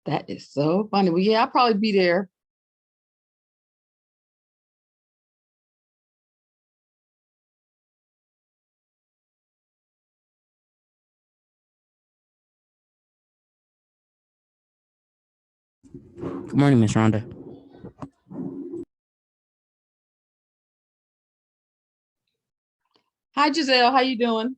That is so funny. Well, yeah, I'll probably be there. Good morning, Miss Rhonda. Hi, Giselle. How you doing?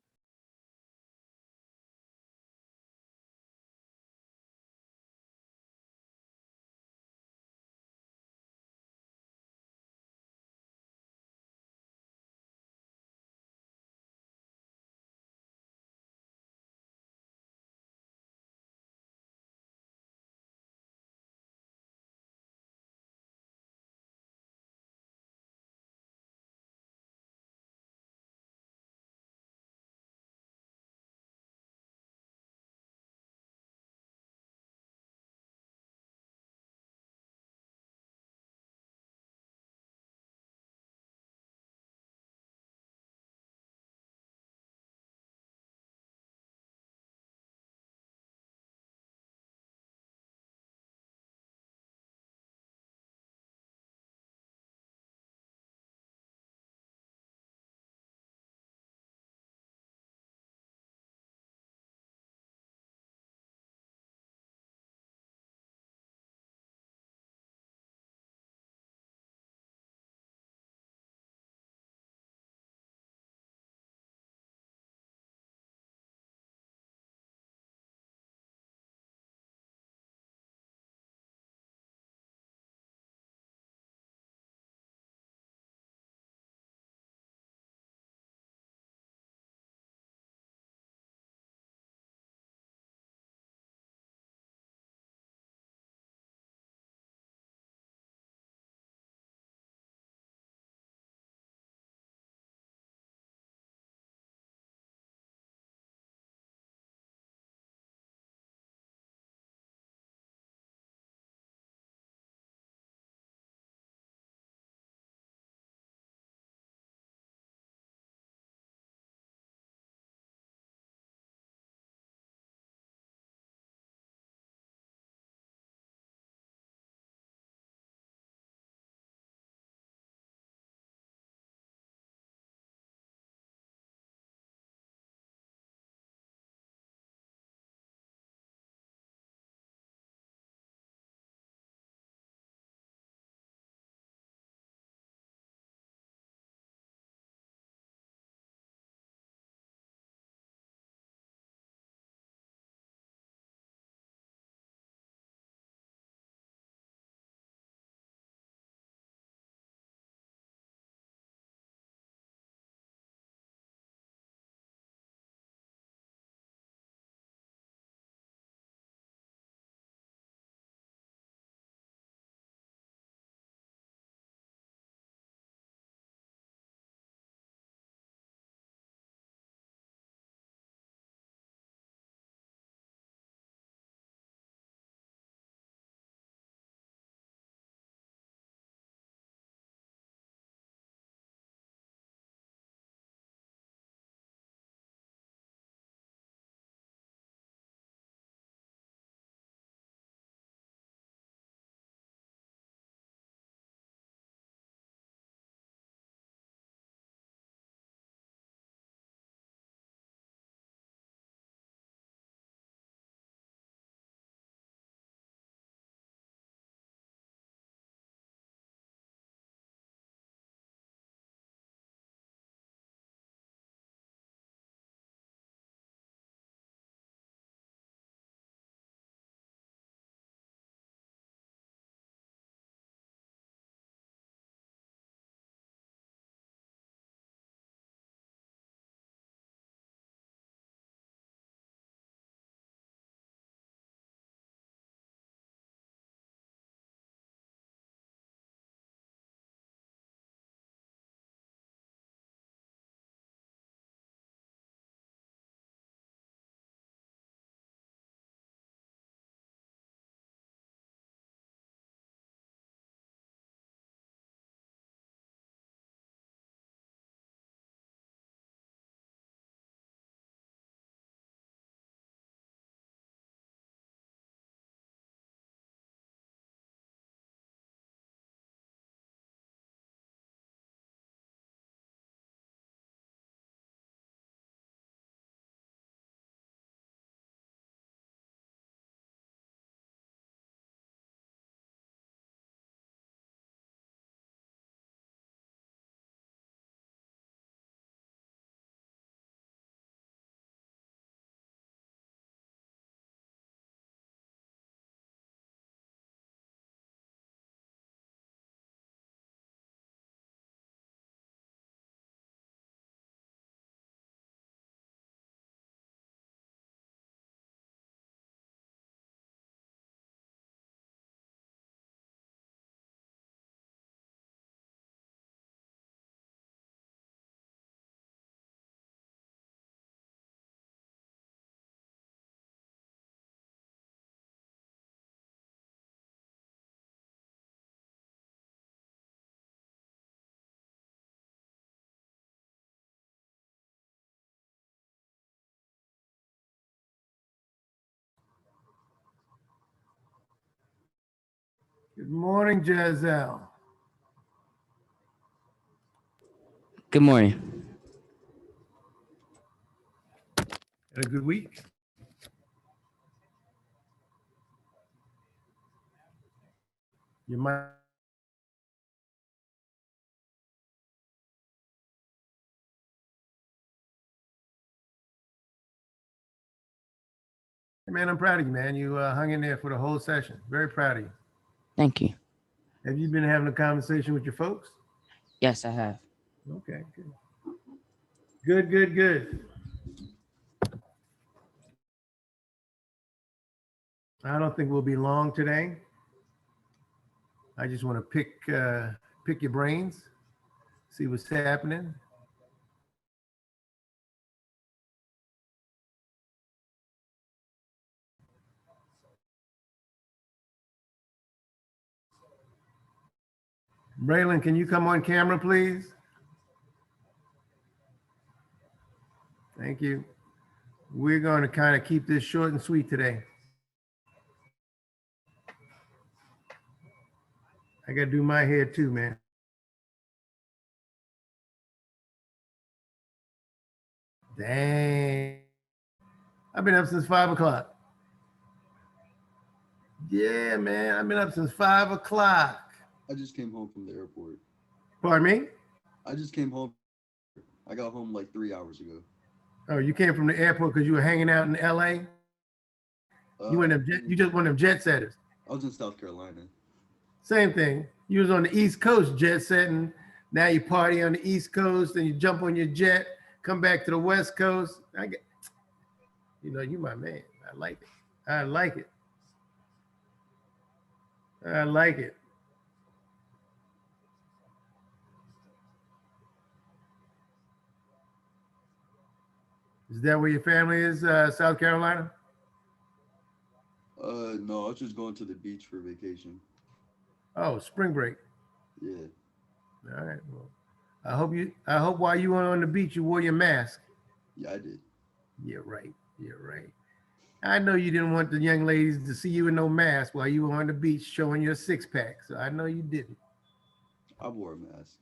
Good morning, Giselle. Good morning. Had a good week? You might. Hey, man, I'm proud of you, man. You hung in there for the whole session. Very proud of you. Thank you. Have you been having a conversation with your folks? Yes, I have. Okay, good. Good, good, good. I don't think we'll be long today. I just want to pick your brains, see what's happening. Braylon, can you come on camera, please? Thank you. We're going to kind of keep this short and sweet today. I got to do my hair too, man. Dang. I've been up since 5 o'clock. Yeah, man. I've been up since 5 o'clock. I just came home from the airport. Pardon me? I just came home. I got home like 3 hours ago. Oh, you came from the airport because you were hanging out in LA? You just one of them jet setters. I was in South Carolina. Same thing. You was on the East Coast jet setting. Now you party on the East Coast, then you jump on your jet, come back to the West Coast. You my man. I like it. I like it. I like it. Is that where your family is, South Carolina? No, I was just going to the beach for vacation. Oh, spring break. Yeah. All right. Well, I hope while you were on the beach you wore your mask. Yeah, I did. Yeah, right. Yeah, right. I know you didn't want the young ladies to see you in no mask while you were on the beach showing your six pack. So I know you didn't. I wore a mask.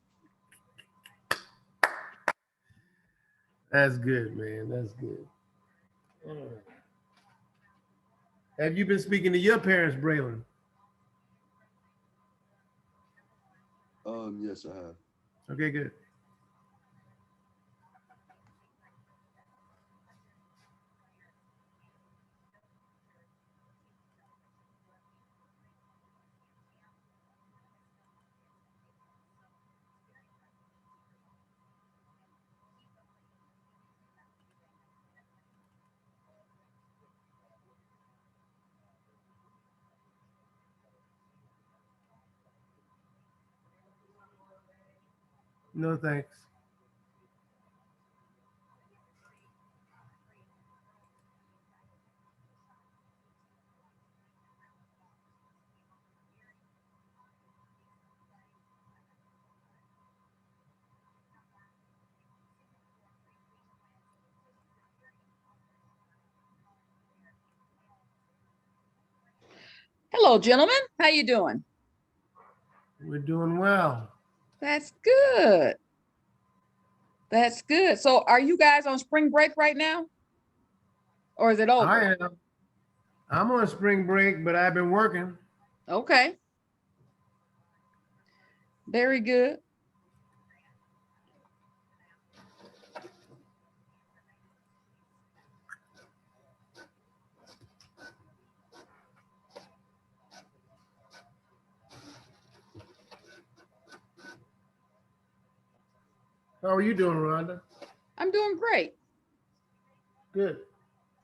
That's good, man. That's good. All right. Have you been speaking to your parents, Braylon? Yes, I have. Okay, good. No thanks. Hello, gentlemen. How you doing? We're doing well. That's good. That's good. So are you guys on spring break right now? Or is it over? I am. I'm on spring break, but I've been working. Okay. Very good. How are you doing, Rhonda? I'm doing great. Good.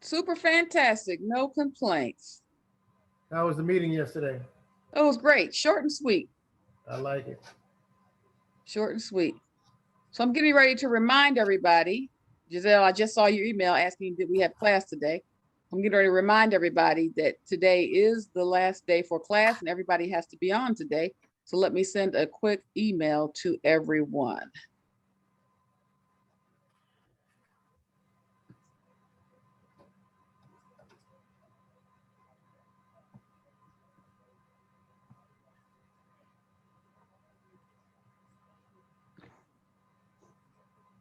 Super fantastic. No complaints. How was the meeting yesterday? It was great. Short and sweet. I like it. Short and sweet. So I'm getting ready to remind everybody, Giselle, I just saw your email asking did we have class today. I'm getting ready to remind everybody that today is the last day for class and everybody has to be on today. So let me send a quick email to everyone.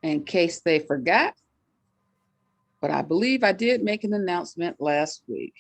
in case they forgot. But I believe I did make an announcement last week.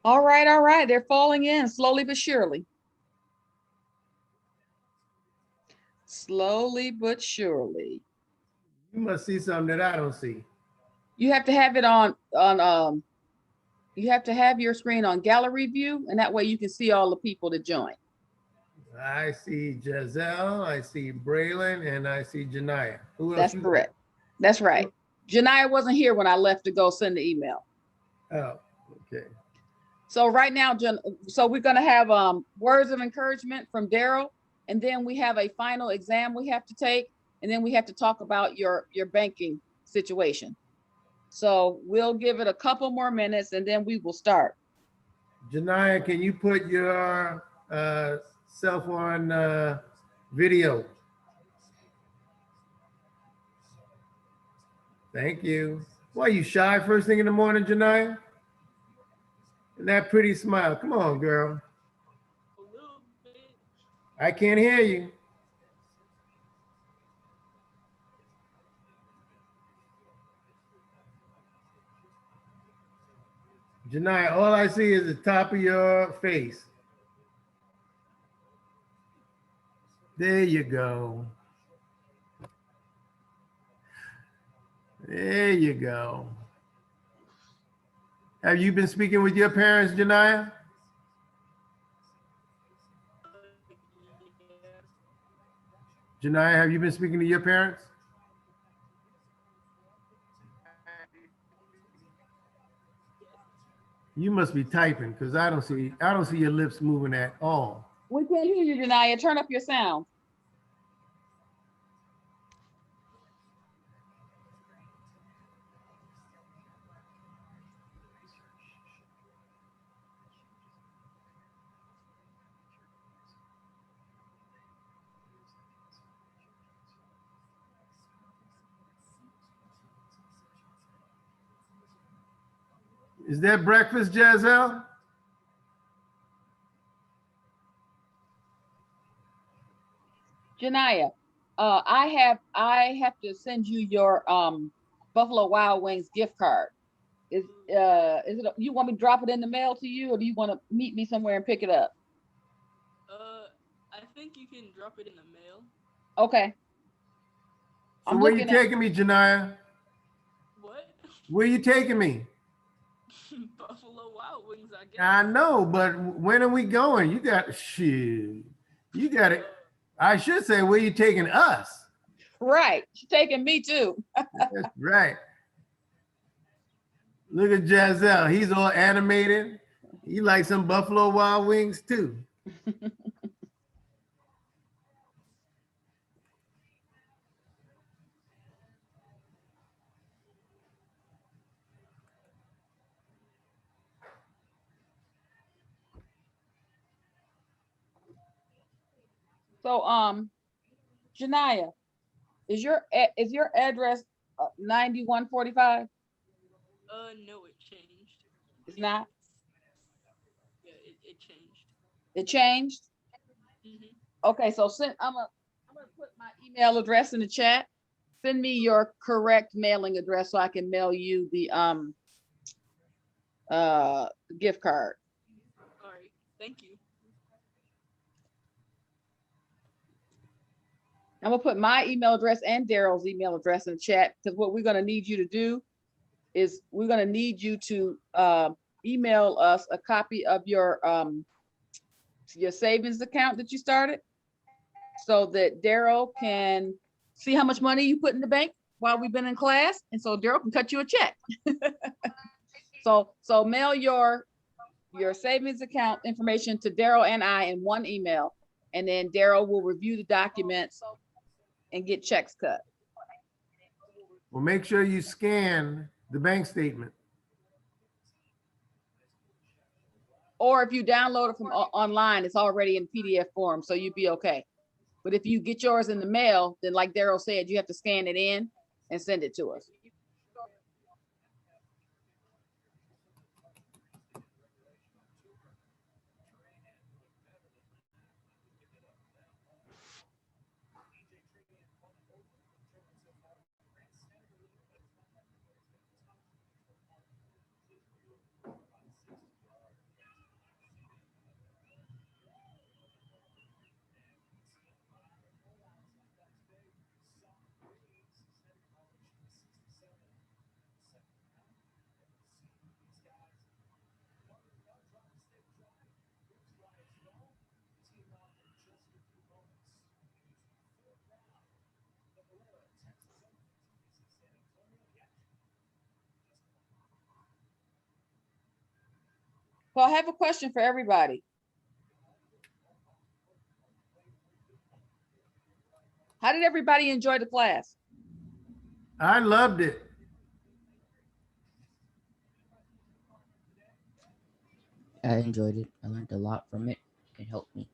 All right. They're falling in slowly but surely. Slowly but surely. You must see something that I don't see. You have to have it on you have to have your screen on gallery view, and that way you can see all the people that join. I see Giselle, I see Braylon, and I see Janiyah. Who else? That's correct. That's right. Janiyah wasn't here when I left to go send the email. Oh, okay. So right now, so we're gonna have words of encouragement from Daryl, and then we have a final exam we have to take, and then we have to talk about your banking situation. So we'll give it a couple more minutes and then we will start. Janiyah, can you put your self on video? Thank you. Why you shy first thing in the morning, Janaya? And that pretty smile. Come on, girl. A little bit. I can't hear you. Janaya, all I see is the top of your face. There you go. There you go. Have you been speaking with your parents, Janaya? Yeah. Janaya, have you been speaking to your parents? You must be typing because I don't see your lips moving at all. We can't hear you, Janaya. Turn up your sound. Is that breakfast, Giselle? Janaya, I have to send you your Buffalo Wild Wings gift card. Is it you want me to drop it in the mail to you, or do you want to meet me somewhere and pick it up? I think you can drop it in the mail. Okay. So I'm where you looking at taking me, Janaya? What? Where you taking me? Buffalo Wild Wings, I guess. I know, but when are we going? You got shit. You got it. I should say, where you taking us? right. She's taking me too. That's right. Look at Giselle. He's all animated. He likes some Buffalo Wild Wings too. So Janaya, is your address 9145? No, it changed. It's not. Yeah, it changed. It changed. Hmm. Okay, so I'm gonna put my email address in the chat. Send me your correct mailing address so I can mail you the gift card. All right. Thank you. I'm gonna put my email address and Daryl's email address in the chat, because what we're gonna need you to do is we're gonna need you to email us a copy of your savings account that you started, so that Daryl can see how much money you put in the bank while we've been in class, and so Daryl can cut you a check. So mail your savings account information to Daryl and I in one email, and then Daryl will review the documents and get checks cut. Well, make sure you scan the bank statement. Or if you download it from online, it's already in PDF form, so you'd be okay. But if you get yours in the mail, then like Daryl said, you have to scan it in and send it to us. So I have a question for everybody. How did everybody enjoy the class? I loved it. I enjoyed it. I learned a lot from it. It helped me.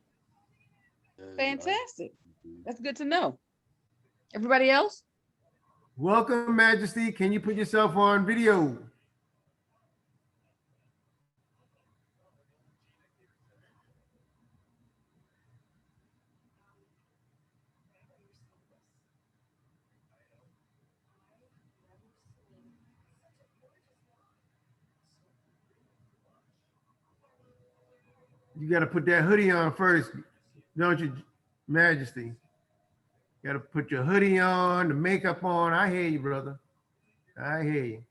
Fantastic. That's good to know. Everybody else? Welcome, Majesty. Can you put yourself on video? You got to put that hoodie on first, don't you, Majesty? Got to put your hoodie on, the makeup on. I hear you, brother. I hear you.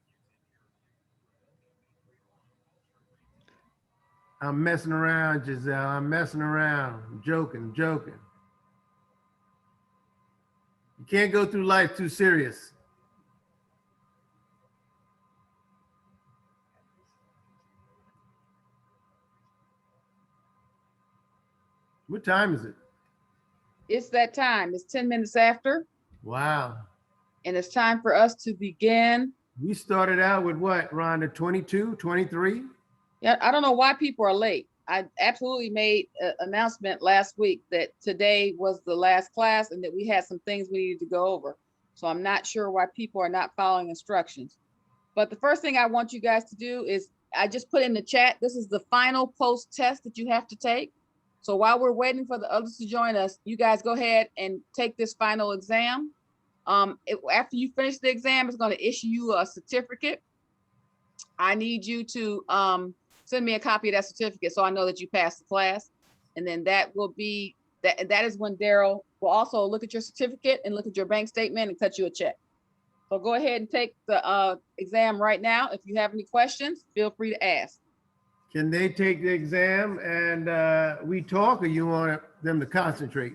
I'm messing around, Giselle. I'm messing around. I'm joking, joking. You can't go through life too serious. What time is it? It's that time. It's 10 minutes after, Wow. and it's time for us to begin. We started out with what, Rhonda, 22, 23? Yeah, I don't know why people are late. I absolutely made an announcement last week that today was the last class and that we had some things we needed to go over. So I'm not sure why people are not following instructions. But the first thing I want you guys to do is I just put in the chat, this is the final post test that you have to take. So while we're waiting for the others to join us, you guys go ahead and take this final exam. After you finish the exam, it's going to issue you a certificate. I need you to send me a copy of that certificate so I know that you passed the class. And then that will be, that is when Daryl will also look at your certificate and look at your bank statement and cut you a check. So go ahead and take the exam right now. If you have any questions, feel free to ask. Can they take the exam and we talk, or you want them to concentrate?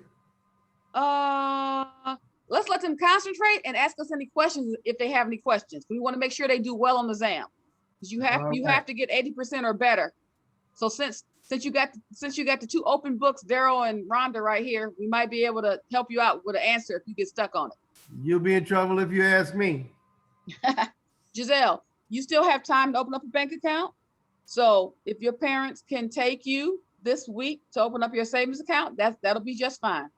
Let's let them concentrate and ask us any questions if they have any questions. We want to make sure they do well on the exam. Because you have to get 80% or better. So since you got the two open books, Daryl and Rhonda right here, we might be able to help you out with an answer if you get stuck on it. You'll be in trouble if you ask me. Giselle, you still have time to open up a bank account. So if your parents can take you this week to open up your savings account, that'll be just fine.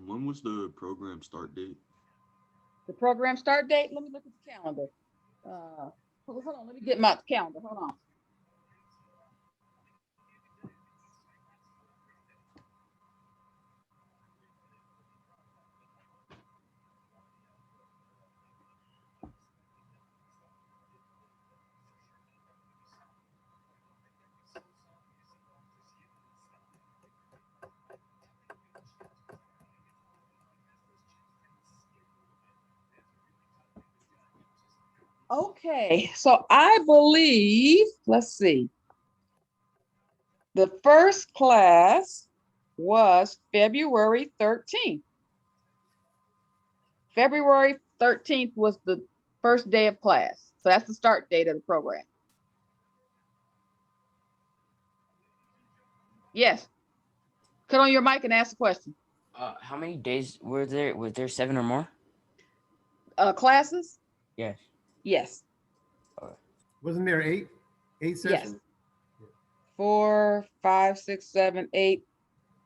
When was the program start date? The program start date, let me look at the calendar. Hold on, let me get my calendar, hold on. Okay, so I believe, let's see. The first class was February 13th. February 13th was the first day of class. So that's the start date of the program. Yes. Cut on your mic and ask the question. How many days were there? Was there 7 or more? Classes? Yes. Yes. Wasn't there eight sessions? Yes. 4, 5, 6, 7, 8.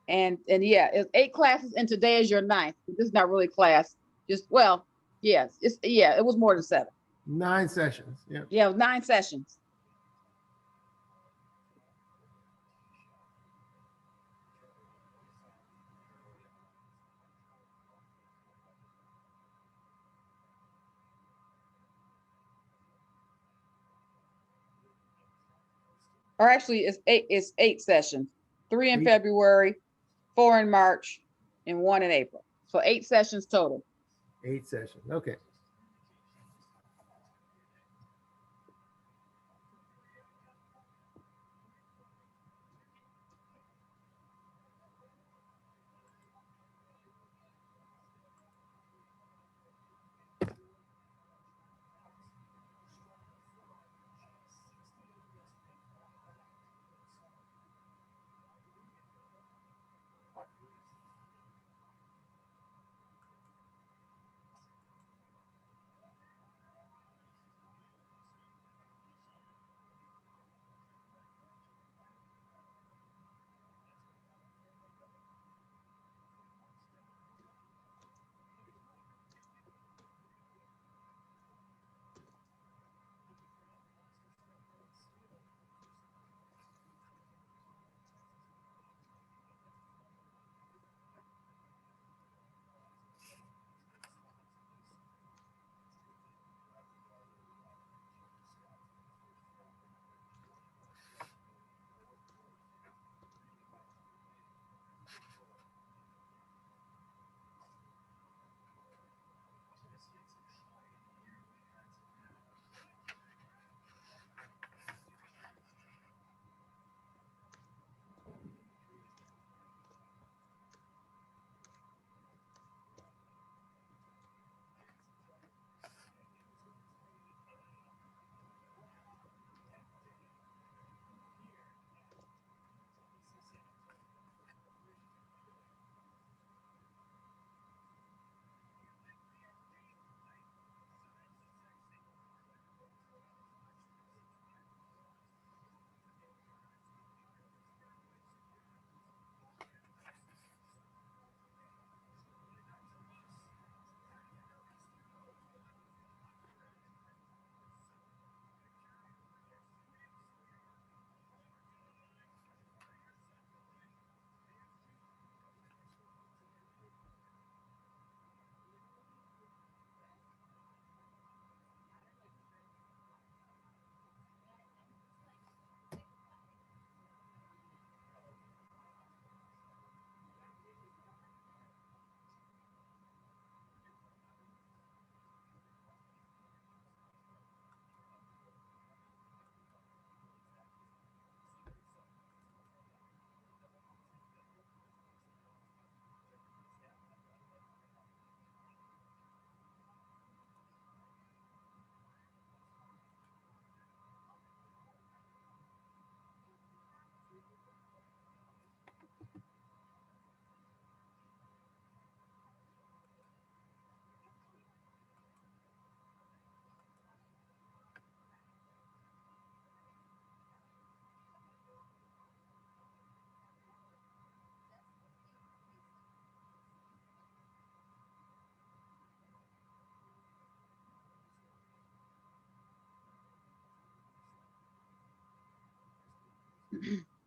And yeah, it's 8 classes and today is your 9th. This is not really class. Yes, it was more than 7. 9 sessions. Yeah. Yeah, it was 9 sessions. Or actually it's 8 sessions. 3 in 8. February, 4 in March, and 1 in April. So 8 sessions total. 8 sessions. Okay.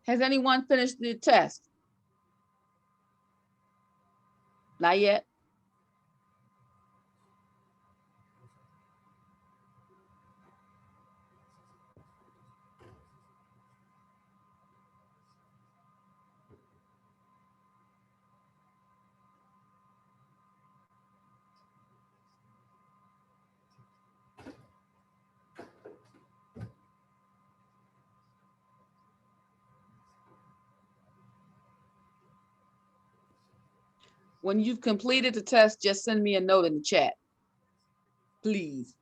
Has anyone finished the test? Not yet? When you've completed the test, just send me a note in the chat, please.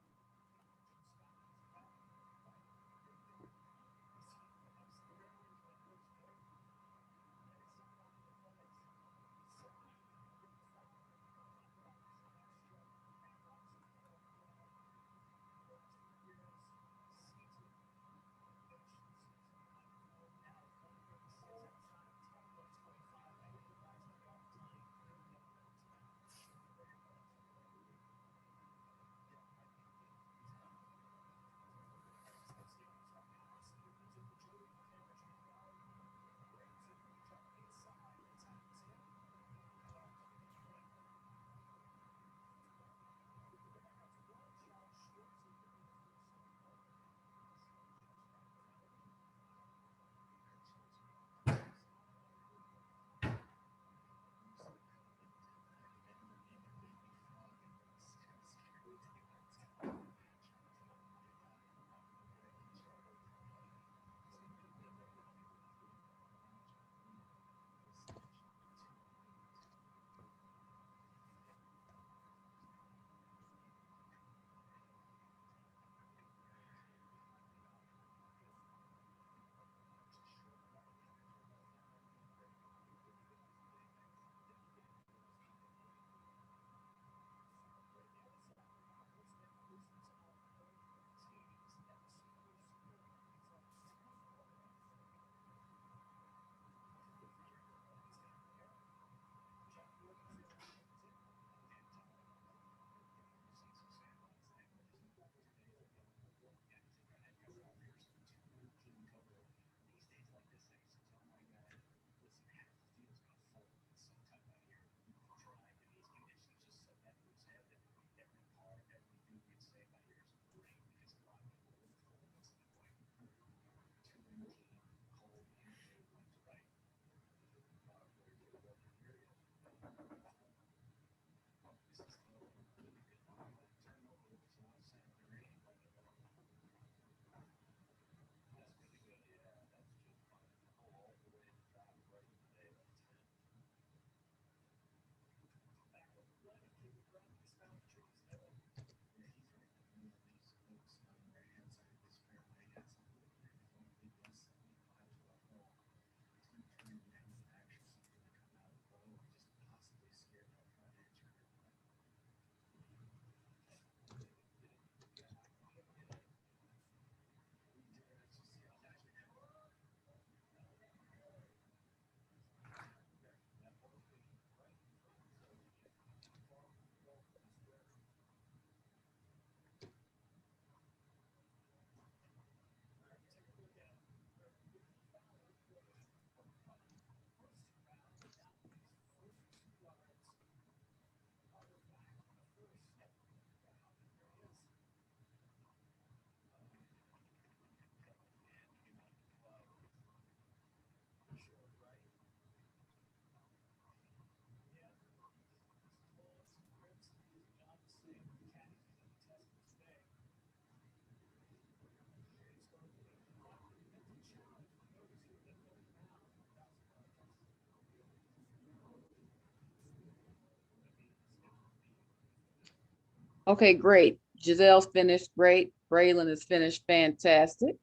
Okay, great. Giselle's finished, great. Braylon is finished, fantastic.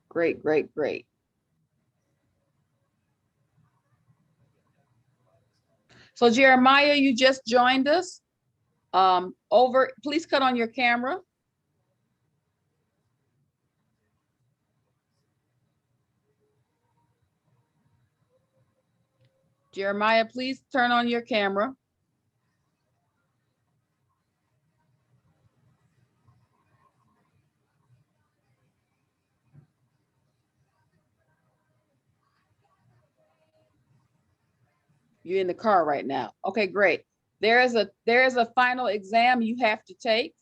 Great, great, great. So Jeremiah, you just joined us. Please cut on your camera. Jeremiah, please turn on your camera. You're in the car right now. Okay, great. There is a final exam you have to take.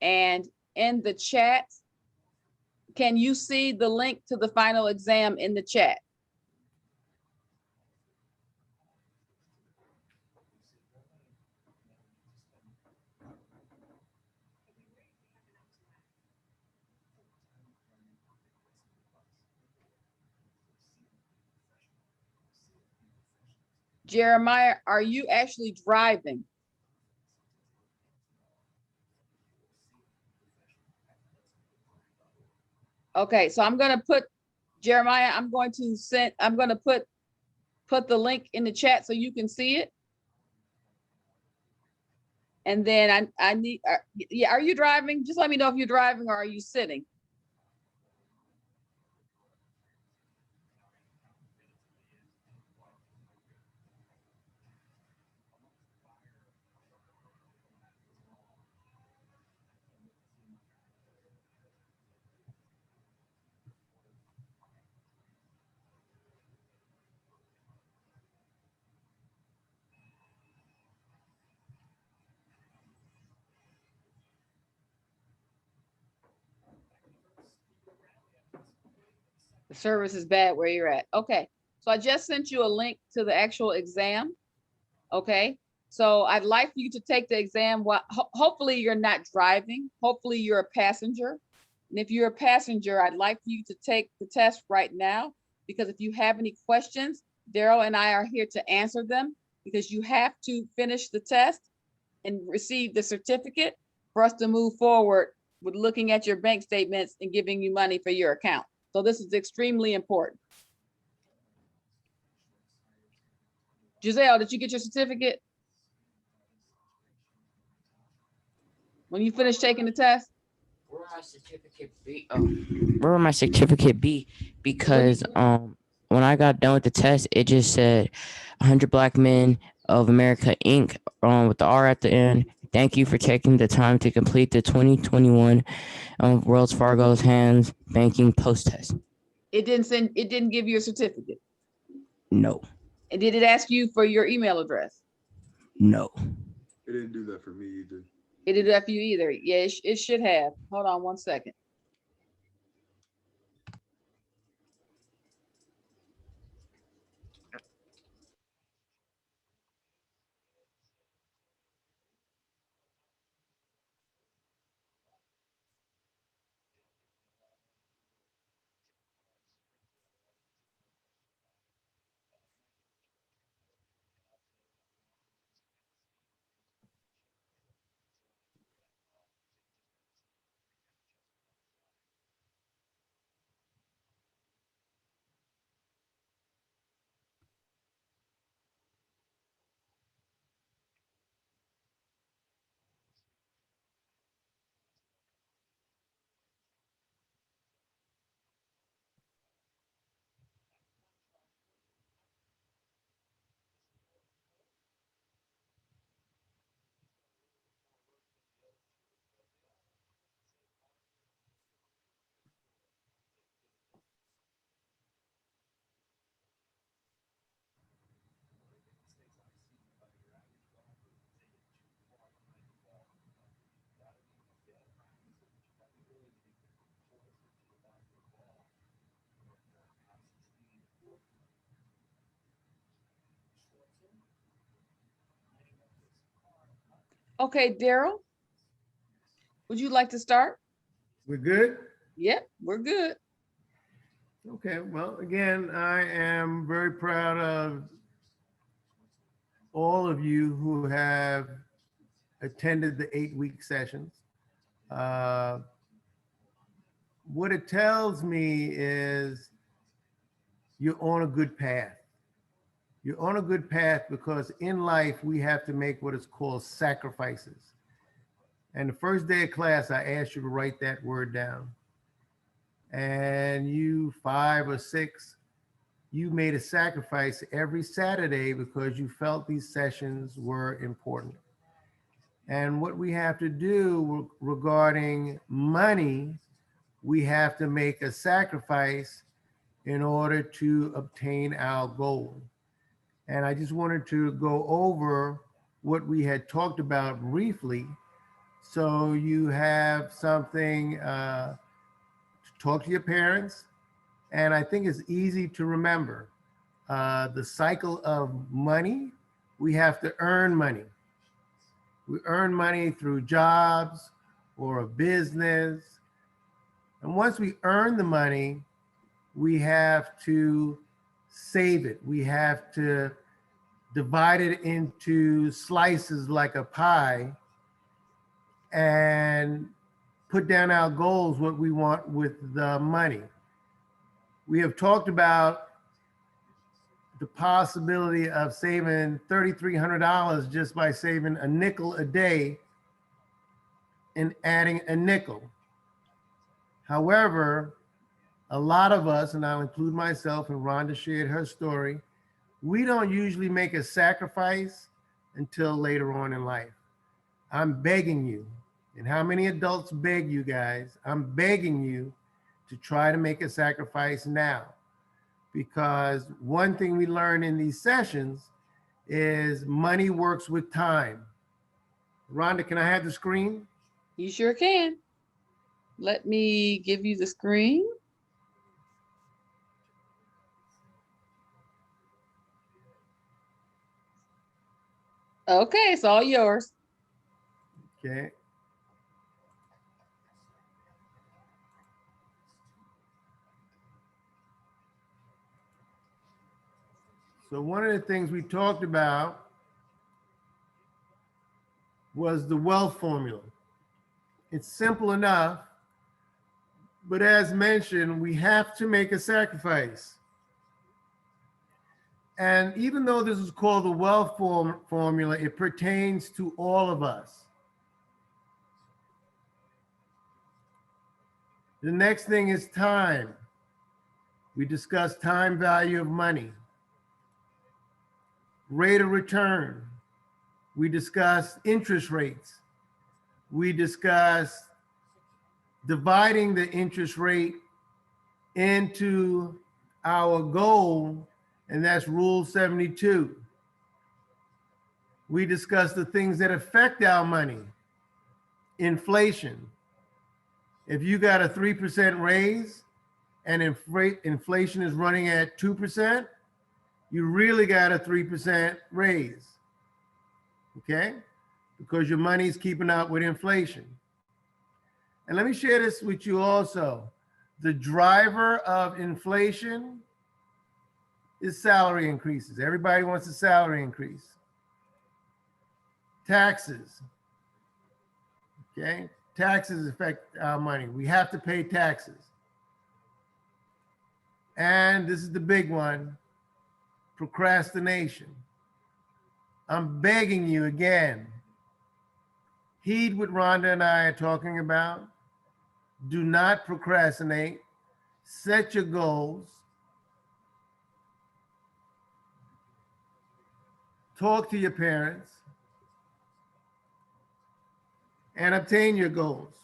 And in the chat, can you see the link to the final exam in the chat? Jeremiah, are you actually driving? Okay, so I'm gonna put, Jeremiah, I'm going to put the link in the chat so you can see it. And then I need, yeah, are you driving? Just let me know if you're driving or are you sitting? The service is bad where you're at. Okay, so I just sent you a link to the actual exam. Okay, so I'd like for you to take the exam. Hopefully you're not driving. Hopefully you're a passenger. And if you're a passenger, I'd like for you to take the test right now, because if you have any questions, Daryl and I are here to answer them, because you have to finish the test and receive the certificate for us to move forward with looking at your bank statements and giving you money for your account. So this is extremely important. Giselle, did you get your certificate? When you finish taking the test? Where will my certificate be? Oh, where will my certificate be? Because when I got done with the test, it just said 100 Black Men of America Inc. With the R at the end. Thank you for taking the time to complete the 2021 Wells Fargo's Hands Banking Post Test. It didn't give you a certificate. No. And did it ask you for your email address? No. It didn't do that for me either. It didn't do that for you either. Yeah, it should have. Hold on one second. Okay, Daryl, would you like to start? We're good? Yep, we're good. Okay, well, again, I am very proud of all of you who have attended the 8-week sessions. What it tells me is you're on a good path. You're on a good path because in life, we have to make what is called sacrifices. And the first day of class, I asked you to write that word down. And you 5 or 6, you made a sacrifice every Saturday because you felt these sessions were important. And what we have to do regarding money, we have to make a sacrifice in order to obtain our goal. And I just wanted to go over what we had talked about briefly. So you have something to talk to your parents. And I think it's easy to remember the cycle of money. We have to earn money. We earn money through jobs or a business. And once we earn the money, we have to save it. We have to divide it into slices like a pie and put down our goals, what we want with the money. We have talked about the possibility of saving $3,300 just by saving a nickel a day and adding a nickel. However, a lot of us, and I'll include myself, and Rhonda shared her story, we don't usually make a sacrifice until later on in life. I'm begging you, and how many adults beg you guys? I'm begging you to try to make a sacrifice now. Because one thing we learn in these sessions is money works with time. Rhonda, can I have the screen? You sure can. Let me give you the screen. Okay, it's all yours. Okay. So one of the things we talked about was the wealth formula. It's simple enough, but as mentioned, we have to make a sacrifice. And even though this is called the wealth formula, it pertains to all of us. The next thing is time. We discussed time value of money. Rate of return. We discussed interest rates. We discussed dividing the interest rate into our goal, and that's Rule 72. We discussed the things that affect our money. Inflation. If you got a 3% raise and inflation is running at 2%, you really got a 3% raise, okay? Because your money's keeping up with inflation. And let me share this with you also. The driver of inflation is salary increases. Everybody wants a salary increase. Taxes, okay? Taxes affect our money. We have to pay taxes. And this is the big one, procrastination. I'm begging you again, heed what Rhonda and I are talking about. Do not procrastinate. Set your goals. Talk to your parents and obtain your goals.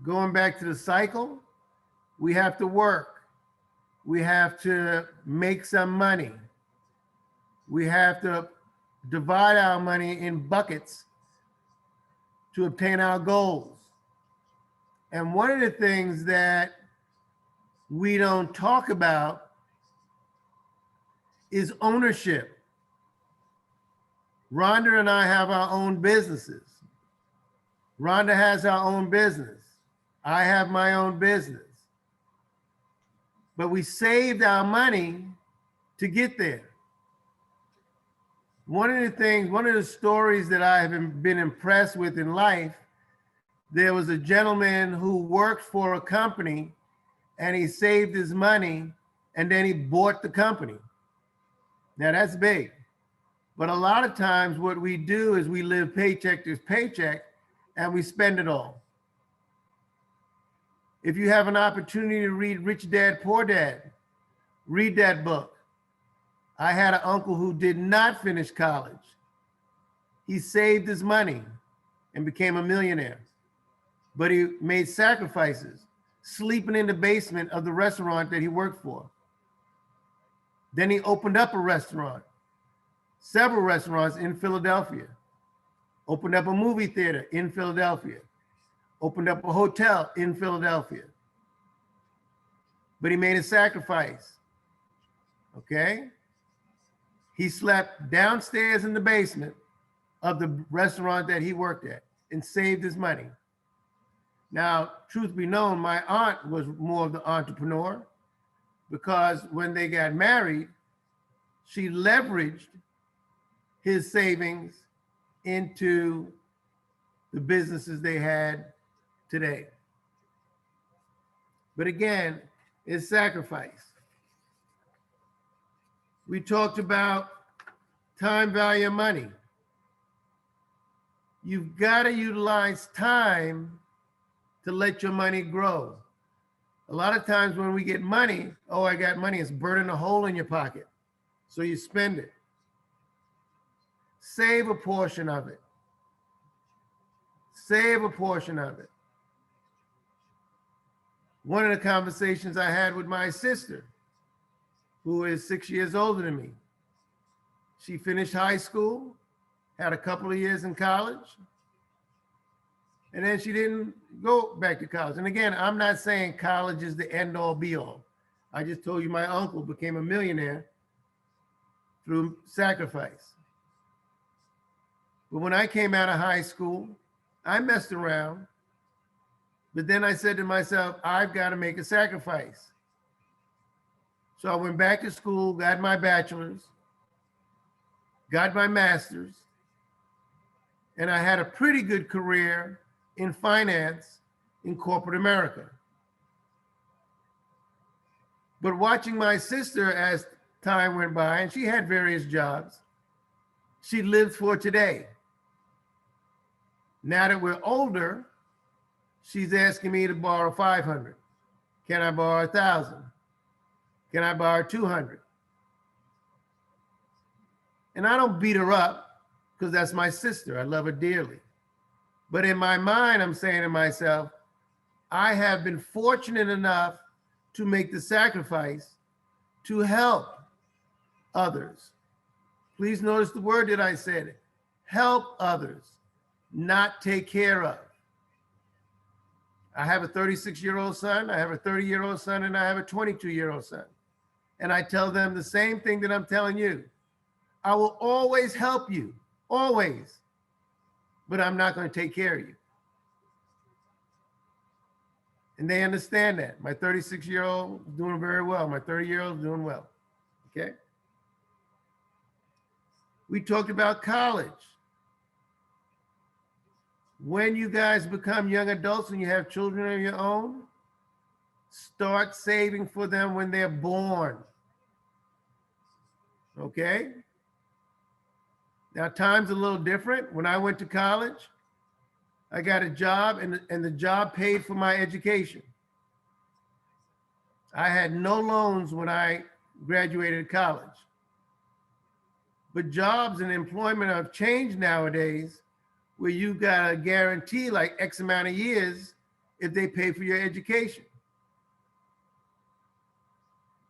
Going back to the cycle, we have to work. We have to make some money. We have to divide our money in buckets to obtain our goals. And one of the things that we don't talk about is ownership. Rhonda and I have our own businesses. Rhonda has her own business. I have my own business. But we saved our money to get there. One of the stories that I have been impressed with in life, there was a gentleman who worked for a company and he saved his money and then he bought the company. Now that's big. But a lot of times what we do is we live paycheck to paycheck and we spend it all. If you have an opportunity to read Rich Dad, Poor Dad, read that book. I had an uncle who did not finish college. He saved his money and became a millionaire, but he made sacrifices, sleeping in the basement of the restaurant that he worked for. Then he opened up a restaurant, several restaurants in Philadelphia, opened up a movie theater in Philadelphia, opened up a hotel in Philadelphia. But he made a sacrifice, okay? He slept downstairs in the basement of the restaurant that he worked at and saved his money. Now, truth be known, my aunt was more of the entrepreneur, because when they got married, she leveraged his savings into the businesses they had today. But again, it's sacrifice. We talked about time value of money. You've got to utilize time to let your money grow. A lot of times when we get money, oh, I got money, it's burning a hole in your pocket. So you spend it. Save a portion of it. Save a portion of it. One of the conversations I had with my sister, who is 6 years older than me, she finished high school, had a couple of years in college, and then she didn't go back to college. And again, I'm not saying college is the end all be all. I just told you my uncle became a millionaire through sacrifice. But when I came out of high school, I messed around, but then I said to myself, I've got to make a sacrifice. So I went back to school, got my bachelor's, got my master's, and I had a pretty good career in finance in corporate America. But watching my sister as time went by, and she had various jobs, she lived for today. Now that we're older, she's asking me to borrow 500. Can I borrow 1,000? Can I borrow 200? And I don't beat her up because that's my sister. I love her dearly. But in my mind, I'm saying to myself, I have been fortunate enough to make the sacrifice to help others. Please notice the word that I said, help others, not take care of. I have a 36-year-old son, I have a 30-year-old son, and I have a 22-year-old son. And I tell them the same thing that I'm telling you. I will always help you, always, but I'm not going to take care of you. And they understand that. My 36-year-old is doing very well. My 30-year-old is doing well, okay? We talked about college. When you guys become young adults and you have children of your own, start saving for them when they're born, okay? Now, time's a little different. When I went to college, I got a job and the job paid for my education. I had no loans when I graduated college. But jobs and employment have changed nowadays, where you got a guarantee like X amount of years if they pay for your education.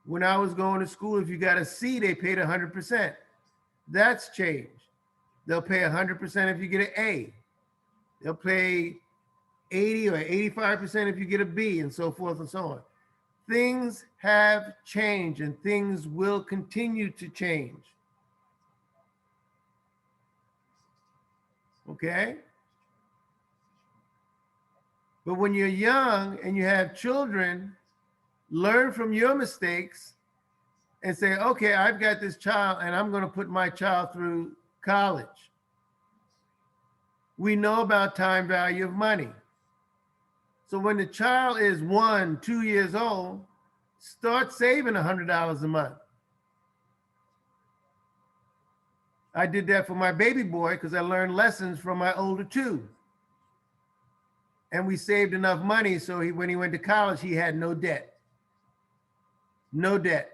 When I was going to school, if you got a C, they paid 100%. That's changed. They'll pay 100% if you get an A. They'll pay 80 or 85% if you get a B, and so forth and so on. Things have changed and things will continue to change. Okay? But when you're young and you have children, learn from your mistakes and say, okay, I've got this child and I'm going to put my child through college. We know about time value of money. So when the child is 1, 2 years old, start saving $100 a month. I did that for my baby boy because I learned lessons from my older two. And we saved enough money so when he went to college, he had no debt. No debt.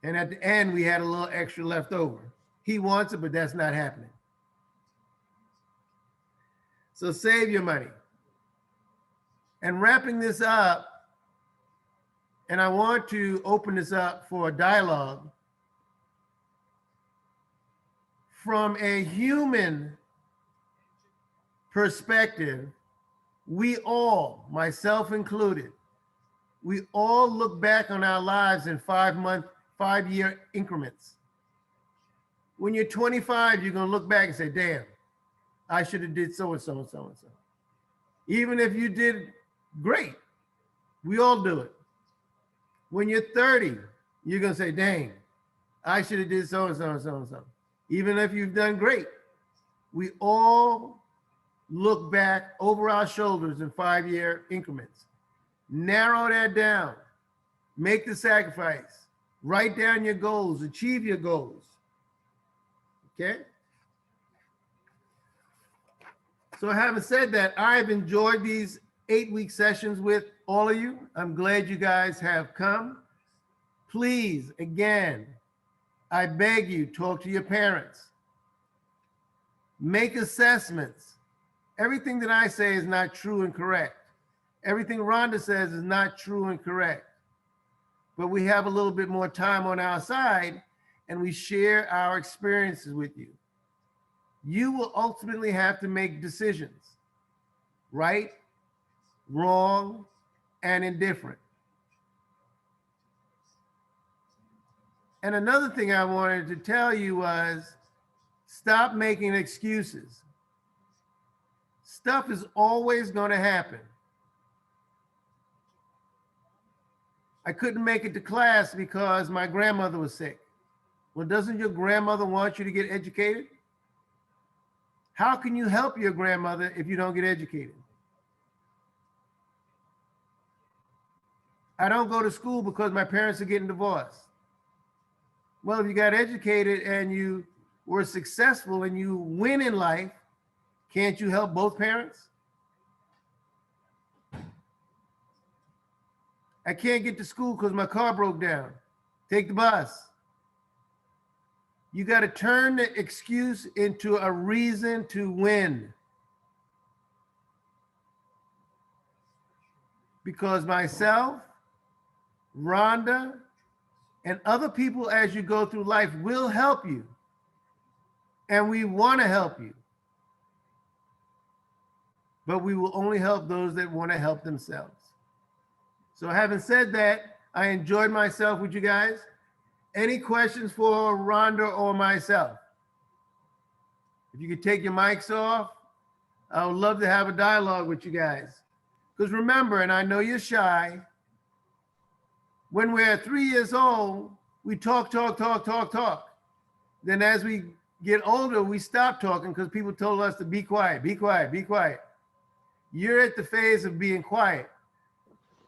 And at the end, we had a little extra left over. He wants it, but that's not happening. So save your money. And wrapping this up, And I want to open this up for a dialogue from a human perspective. We all, myself included, we all look back on our lives in 5-year increments. When you're 25, you're gonna look back and say, damn, I should have did so and so and so and so. Even if you did great, we all do it. When you're 30, you're gonna say, dang, I should have did so and so and so and so. Even if you've done great, we all look back over our shoulders in 5-year increments. Narrow that down, make the sacrifice, write down your goals, achieve your goals, okay? So having said that, I've enjoyed these 8-week sessions with all of you. I'm glad you guys have come. Please, again, I beg you, talk to your parents. Make assessments. Everything that I say is not true and correct. Everything Rhonda says is not true and correct. But we have a little bit more time on our side and we share our experiences with you. You will ultimately have to make decisions, right, wrong, and indifferent. And another thing I wanted to tell you was stop making excuses. Stuff is always going to happen. I couldn't make it to class because my grandmother was sick. Well, doesn't your grandmother want you to get educated? How can you help your grandmother if you don't get educated? I don't go to school because my parents are getting divorced. Well, if you got educated and you were successful and you win in life, can't you help both parents? I can't get to school because my car broke down. Take the bus. You got to turn the excuse into a reason to win. Because myself, Rhonda, and other people as you go through life will help you. And we want to help you. But we will only help those that want to help themselves. So having said that, I enjoyed myself with you guys. Any questions for Rhonda or myself? If you could take your mics off, I would love to have a dialogue with you guys. Because remember, and I know you're shy, when we're 3 years old, we talk. Then as we get older, we stop talking because people told us to be quiet, be quiet, be quiet. You're at the phase of being quiet,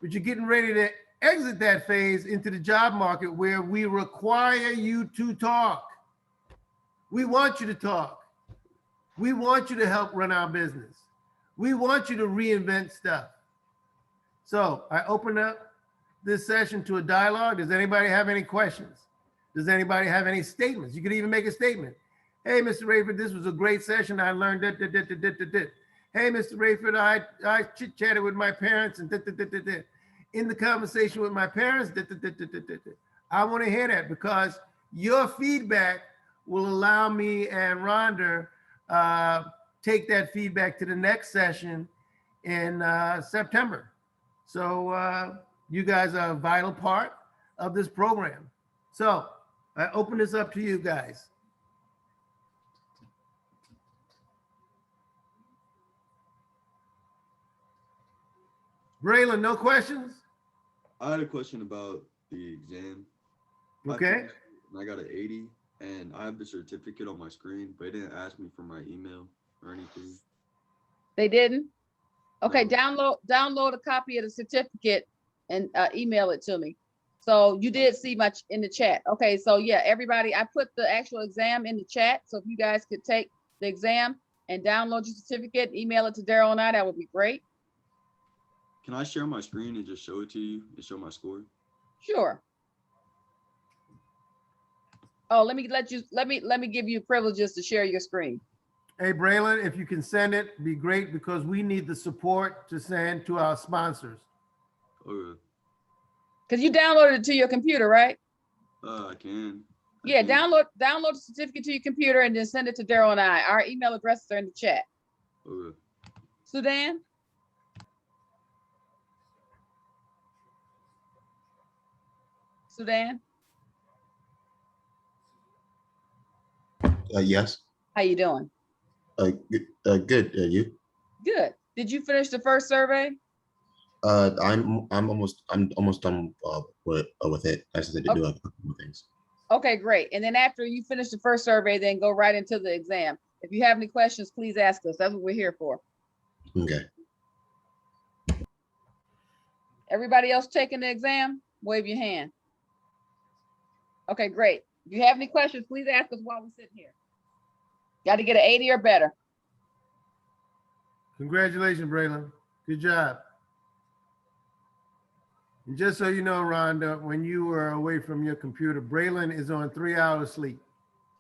but you're getting ready to exit that phase into the job market where we require you to talk. We want you to talk. We want you to help run our business. We want you to reinvent stuff. So I open up this session to a dialogue. Does anybody have any questions? Does anybody have any statements? You could even make a statement. Hey, Mr. Rayford, this was a great session. I learned that. Hey, Mr. Rayford, I chit-chatted with my parents and in the conversation with my parents. I want to hear that because your feedback will allow me and Rhonda take that feedback to the next session in September. So you guys are a vital part of this program. So I open this up to you guys. Braylon, no questions? I had a question about the exam. Okay. I got an 80 and I have the certificate on my screen, but it didn't ask me for my email or anything. They didn't? Okay, No. download a copy of the certificate and email it to me. So you did see much in the chat. Okay, so yeah, everybody, I put the actual exam in the chat. So if you guys could take the exam and download your certificate, email it to Daryl and I, that would be great. Can I share my screen and just show it to you and show my score? Sure. Oh, let me give you privileges to share your screen. Hey, Braylon, if you can send it, be great because we need the support to send to our sponsors. Okay. Because you downloaded it to your computer, right? I can. I Yeah, can. download the certificate to your computer and then send it to Daryl and I. Our email addresses are in the chat. Okay. Sudan? Sudan, Yes. how you doing? Good. You? Good. Did you finish the first survey? I'm almost done with it. I just need to do a couple more things. Okay, great. And then after you finish the first survey, then go right into the exam. If you have any questions, please ask us. That's what we're here for. Okay. Everybody else taking the exam, wave your hand. Okay, great. If you have any questions, please ask us while we're sitting here. Got to get an 80 or better. Congratulations, Braylon. Good job. And just so you know, Rhonda, when you were away from your computer, Braylon is on 3 hours sleep.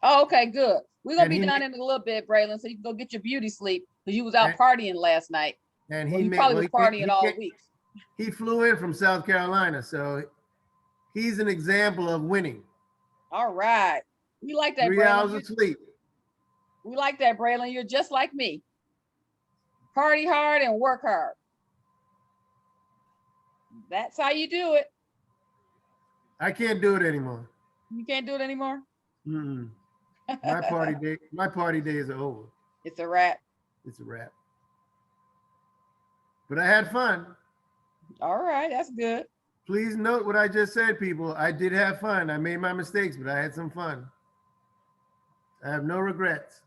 Oh, okay, good. We're gonna And be he done ma- in a little bit, Braylon, so you can go get your beauty sleep because you was out And- partying last night. And Well, he you made, probably well, was partying all week. he flew in from South Carolina, so he's an example of winning. All right. We like that, 3 hours Braylon. of sleep. We like that, Braylon. You're just like me. Party hard and work hard. That's how you do it. I can't do it anymore. You can't do it anymore. Mm-mm. My party days are over. It's a wrap. It's a wrap. But I had fun. All right, that's good. Please note what I just said, people. I did have fun. I made my mistakes, but I had some fun. I have no regrets.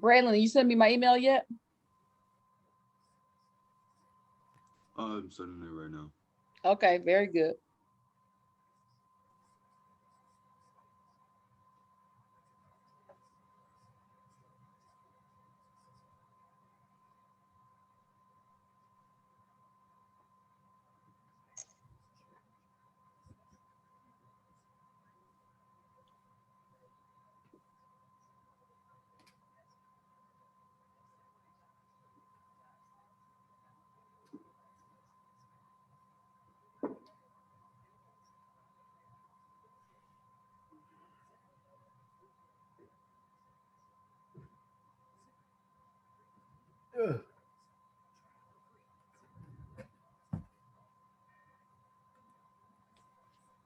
Braylon, you sent me my email yet? I'm sending it right now. Okay, very good. Ugh.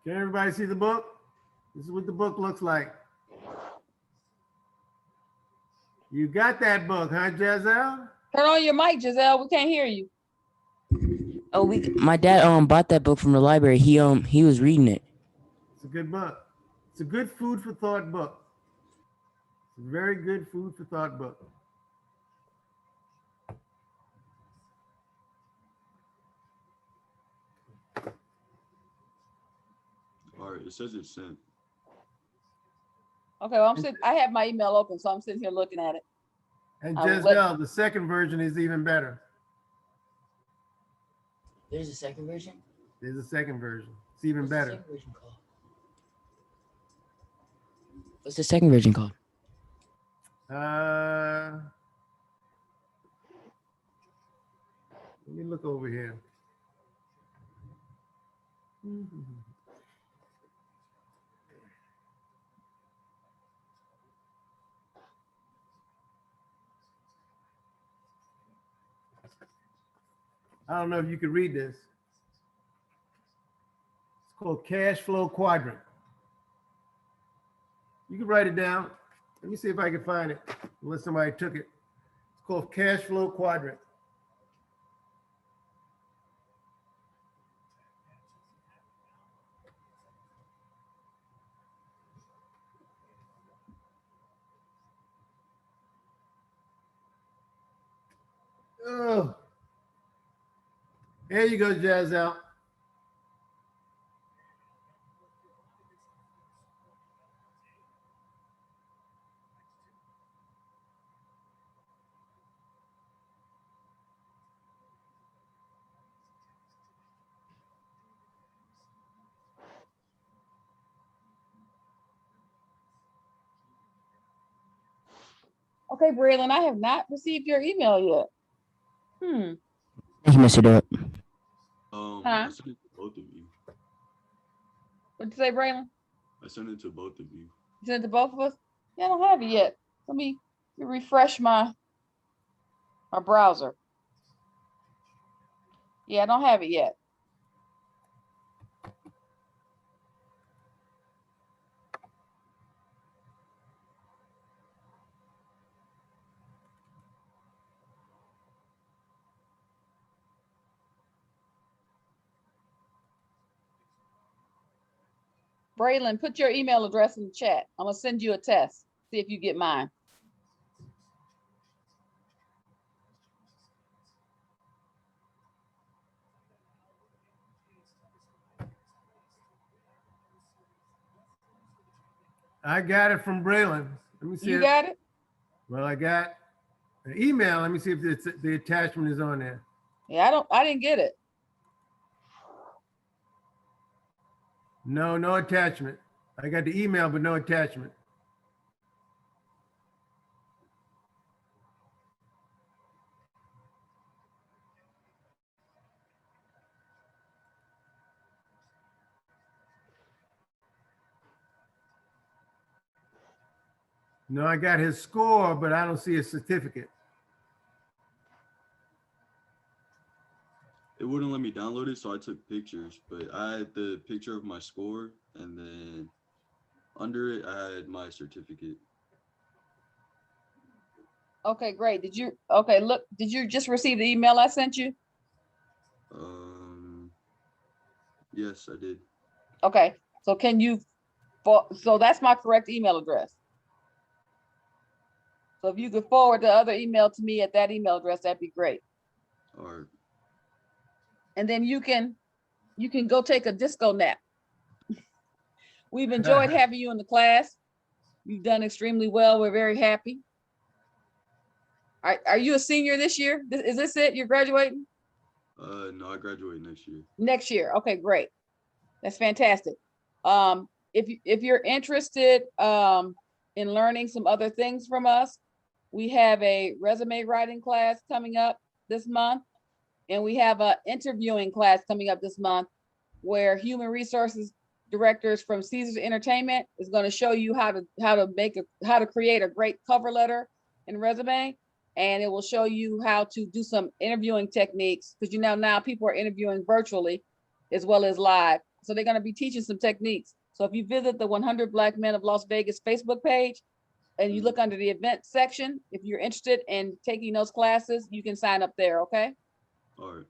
Can everybody see the book? This is what the book looks like. You got that book, huh, Giselle? Turn on your mic, Giselle. We can't hear you. Oh, my dad bought that book from the library. He was reading it. It's a good book. It's a good food for thought book. It's a very good food for thought book. All right, it says it's sent. Okay, well, I have my email open, so I'm sitting here looking at it. And I will let- Giselle, the second version is even better. There's a second version. There's a second version. It's even What's the better. second version called? What's the second version called? Let me look over here. I don't know if you could read this. It's called Cash Flow Quadrant. You can write it down. Let me see if I can find it, unless somebody took it. It's called Cash Flow Quadrant. Oh, there you go, Jazz-Al. Okay, Braylon, I have not received your email yet. Thank you, Mr. Derek. I sent it to both of you. What'd you say, Braylon? I sent it to both of you. You sent it to both of us? Yeah, I don't have it yet. Let me refresh my browser. Yeah, I don't have it yet. Braylon, put your email address in the chat. I'm gonna send you a test. See if you get mine. I got it from Braylon. Let me see. You got it? Well, I got an email. Let me see if the attachment is on there. Yeah, I didn't get it. No, no attachment. I got the email, but no attachment. No, I got his score, but I don't see a certificate. It wouldn't let me download it, so I took pictures. But I had the picture of my score, and then under it, I had my certificate. Okay, great. Did you just receive the email I sent you? Yes, I did. Okay, so so that's my correct email address. So if you could forward the other email to me at that email address, that'd be great. All right. And then you can go take a disco nap. We've enjoyed having you in the class. You've done extremely well. We're very happy. Are you a senior this year? Is this it? You're graduating? No, I graduate next year. Next year. Okay, great. That's fantastic. If you're interested in learning some other things from us, we have a resume writing class coming up this month, and we have an interviewing class coming up this month where human resources directors from Caesars Entertainment is going to show you how to create a great cover letter and resume. And it will show you how to do some interviewing techniques, because now people are interviewing virtually as well as live. So they're going to be teaching some techniques. So if you visit the 100 Black Men of Las Vegas Facebook page and you look under the event section, if you're interested in taking those classes, you can sign up there, okay? All right.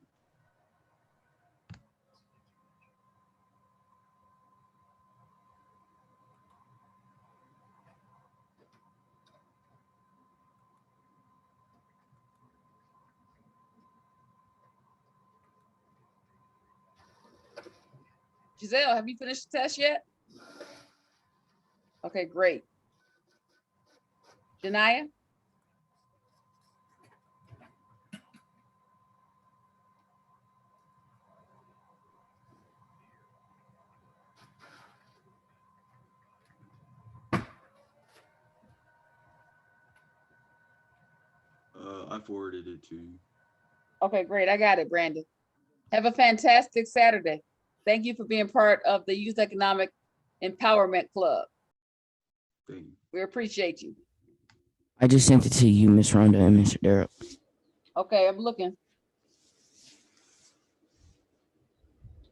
Giselle, have you finished the test yet? Okay, great. Janaya? I forwarded it to you. Okay, great. I got it, Brandon. Have a fantastic Saturday. Thank you for being part of the Youth Economic Empowerment Club. Thank you. We appreciate you. I just sent it to you, Miss Rhonda and Mr. Derek. Okay, I'm looking.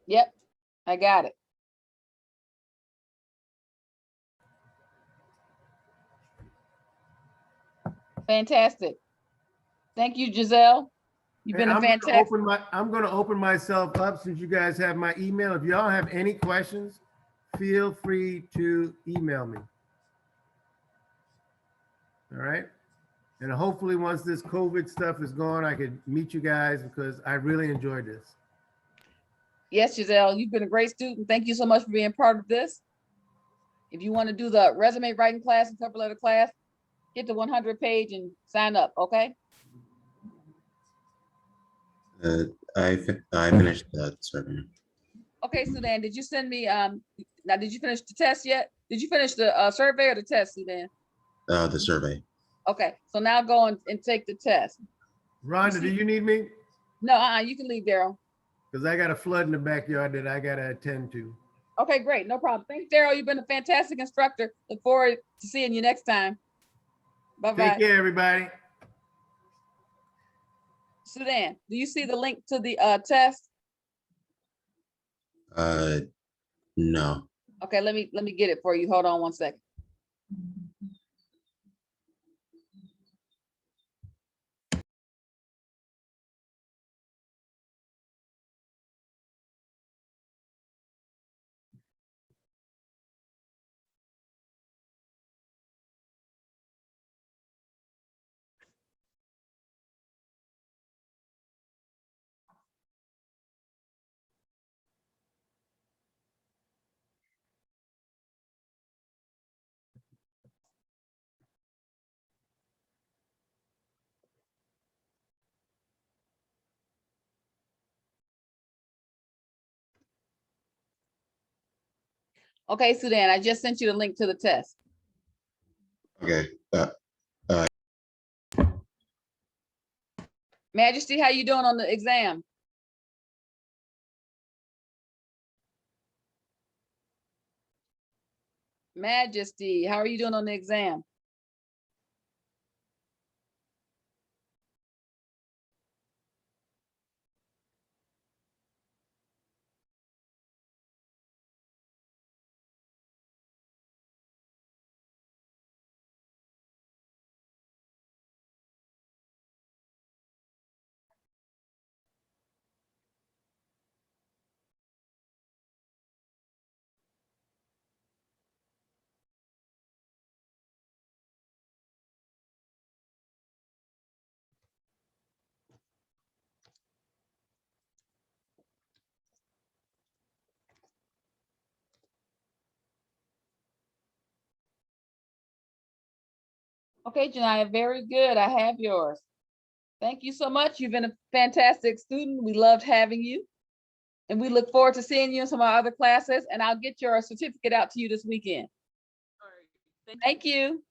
Yep, I got it. Fantastic. Thank you, Giselle. You've been a fantastic. I'm gonna open myself up since you guys have my email. If y'all have any questions, feel free to email me. All right. And hopefully once this COVID stuff is gone, I could meet you guys because I really enjoyed this. Yes, Giselle, you've been a great student. Thank you so much for being part of this. If you want to do the resume writing class and cover letter class, get the 100 page and sign up, okay? I finished that survey. Okay, Sudan, did you send me, now did you finish the test yet? Did you finish the survey or the test, Sudan? The survey. Okay, so now go and take the test. Rhonda, do you need me? No, you can leave, Daryl. Because I got a flood in the backyard that I gotta attend to. Okay, great, no problem. Thanks, Daryl. You've been a fantastic instructor. Look forward to seeing you next time. Take Bye-bye. care, everybody. Sudan, do you see the link to the test? No. Okay, let me get it for you. Hold on one second. Okay, Sudan, I just sent you the link to the test. Okay. Majesty, how you doing on the exam? Majesty, how are you doing on the exam? Okay, Janiyah, very good. I have yours. Thank you so much. You've been a fantastic student. We loved having you. And we look forward to seeing you in some of our other classes. And I'll get your certificate out to you this weekend. All right. Thank you.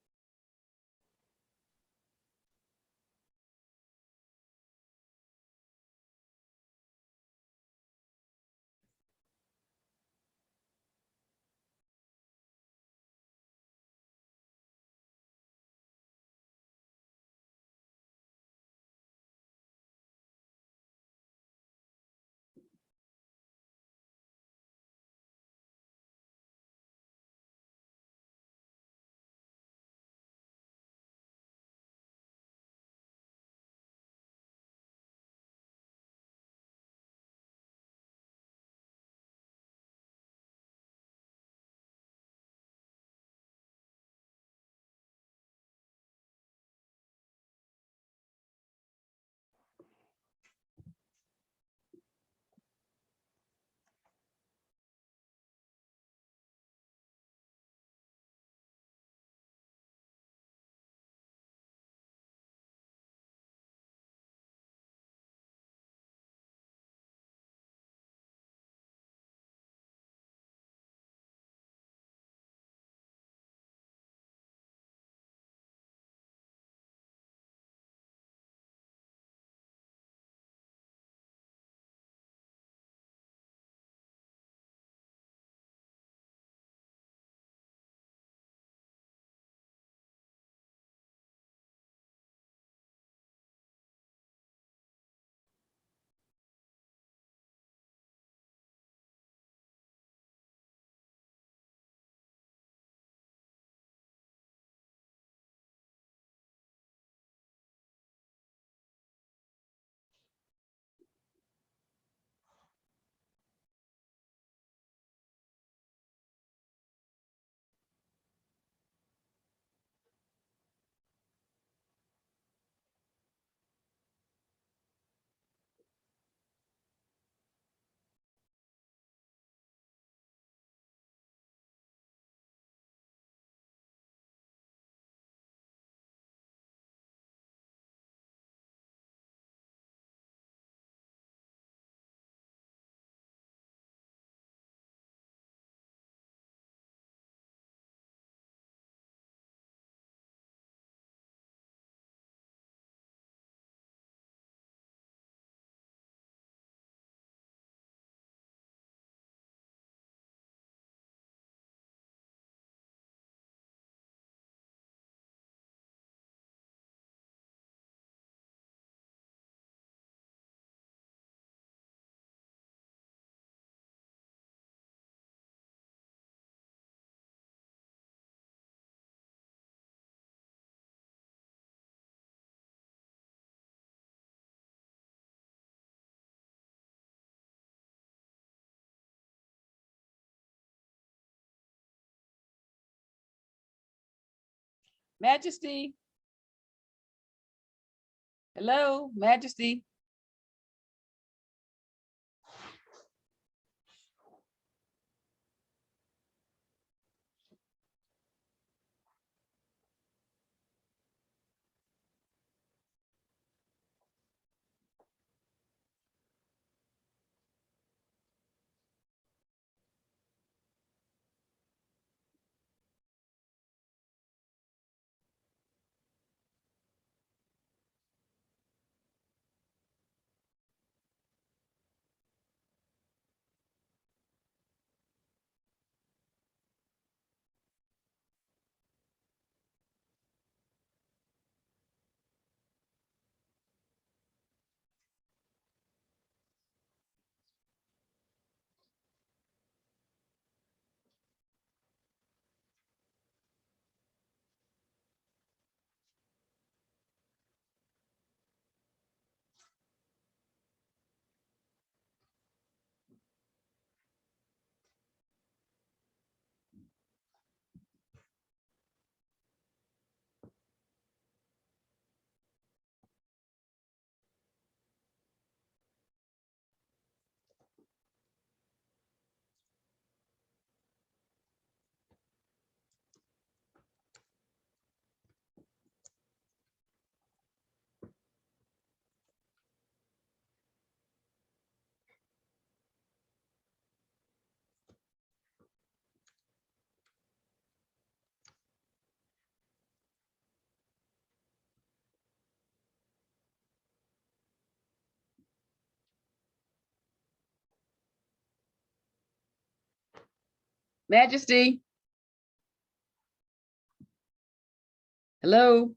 Majesty. Hello, Majesty. Majesty. Hello.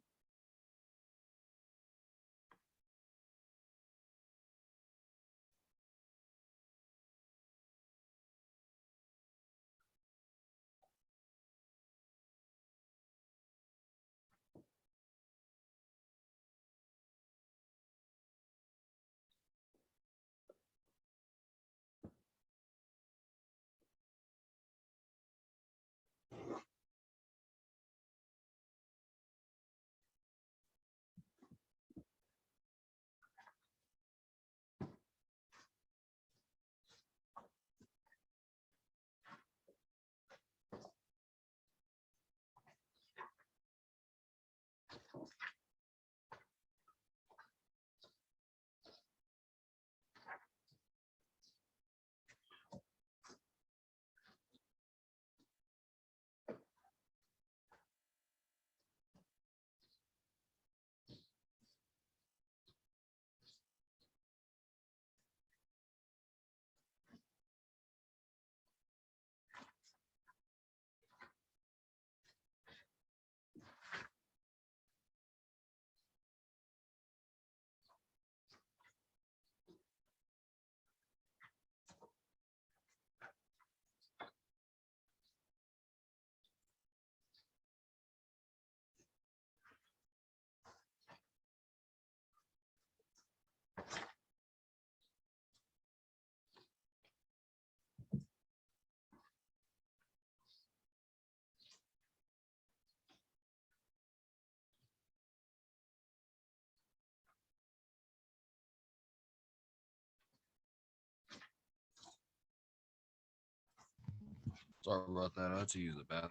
Sorry about that. I had to use the bathroom.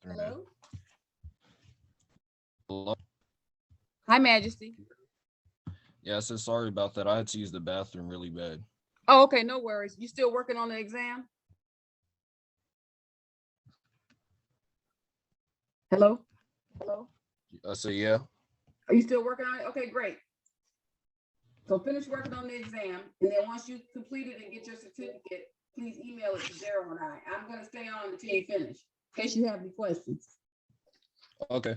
Hello. Hello? Hi, Majesty. Yeah, I said sorry about that. I had to use the bathroom really bad. Oh, okay, no worries. You still working on the exam? Hello? Hello? I said, yeah. Are you still working on it? Okay, great. So finish working on the exam, and then once you complete it and get your certificate, please email it to Daryl and I. I'm gonna stay on until you finish, in case you have any questions. Okay.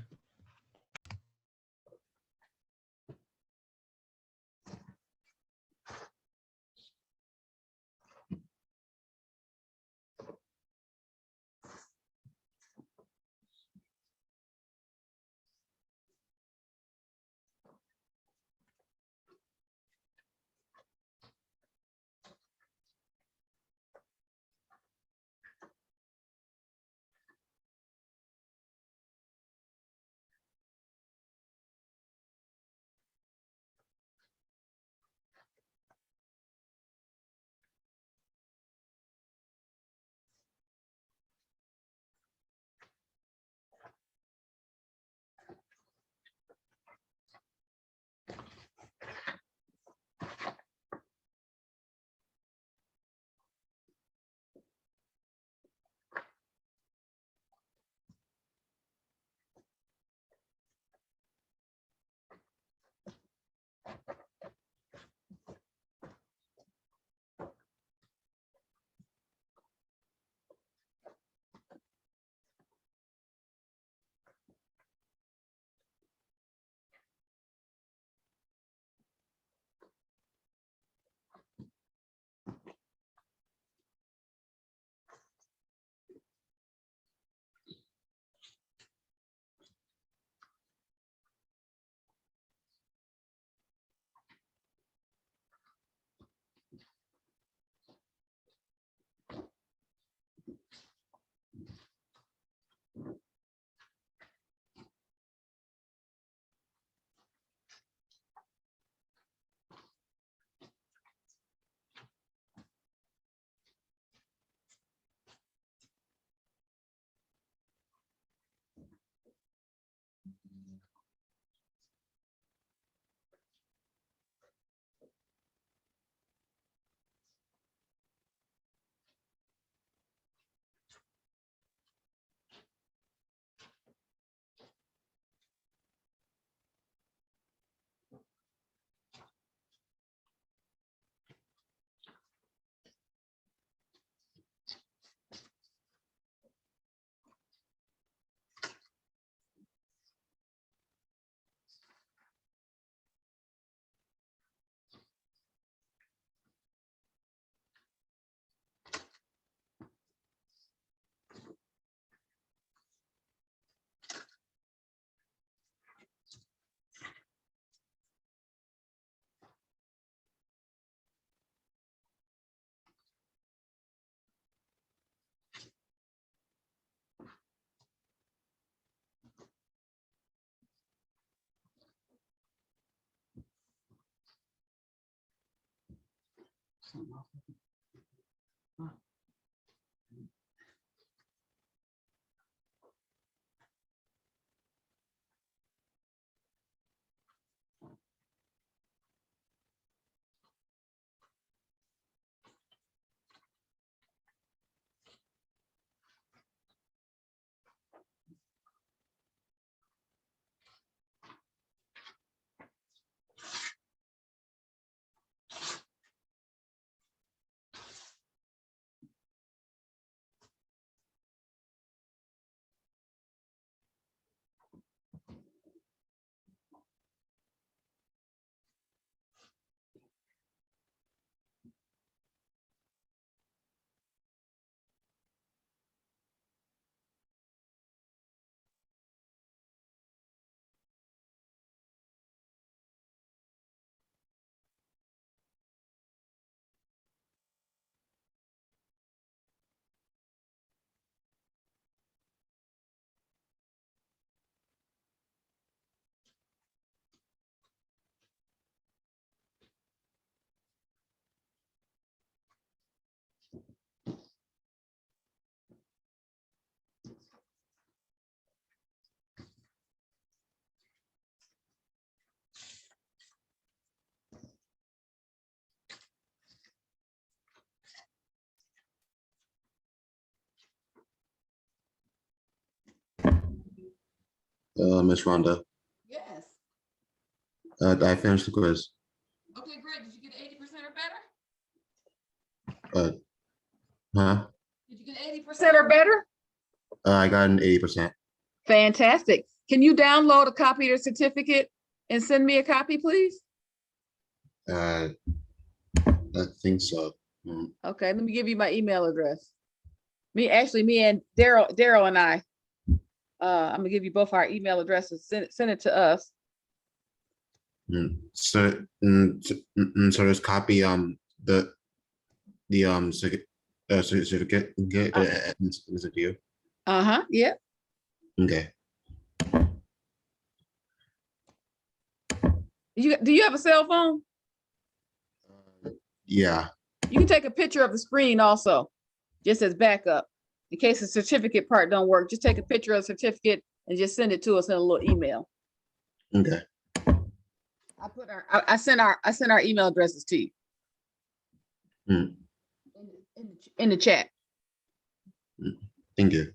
Miss Rhonda, Yes. I finished the quiz. Okay, great. Did you get 80% or better? Huh? Did you get 80% or better? I got an 80%. Fantastic. Can you download a copy of the certificate and send me a copy, please? I think so. Okay, let me give you my email address. Me and Daryl and I. I'm gonna give you both our email addresses. Send it to us. So, so there's copy the certificate. Is it you? Uh-huh. Yeah. Okay. Do you have a cell phone? Yeah. You can take a picture of the screen also, just as backup. In case the certificate part don't work, just take a picture of the certificate and just send it to us in a little email. Okay. I sent our email addresses to you. Mm. In the chat. Thank you.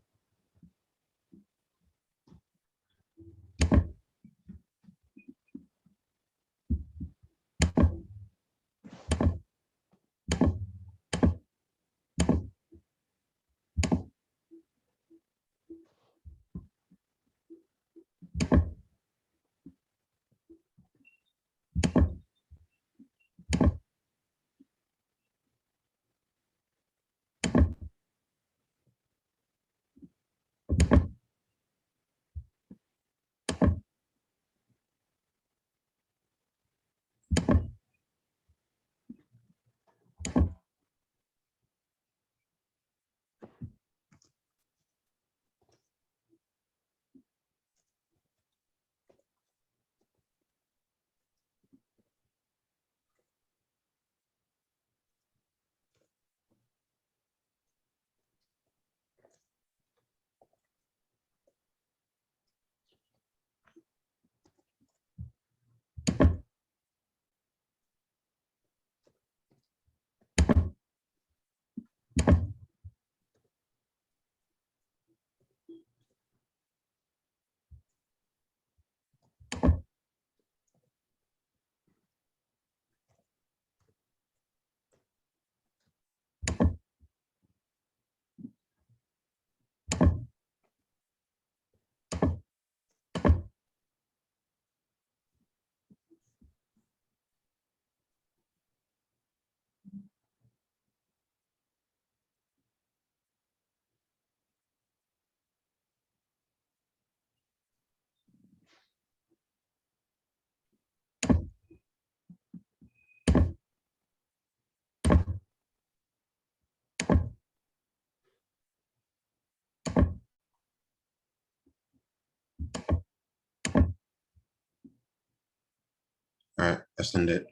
All right, I send it.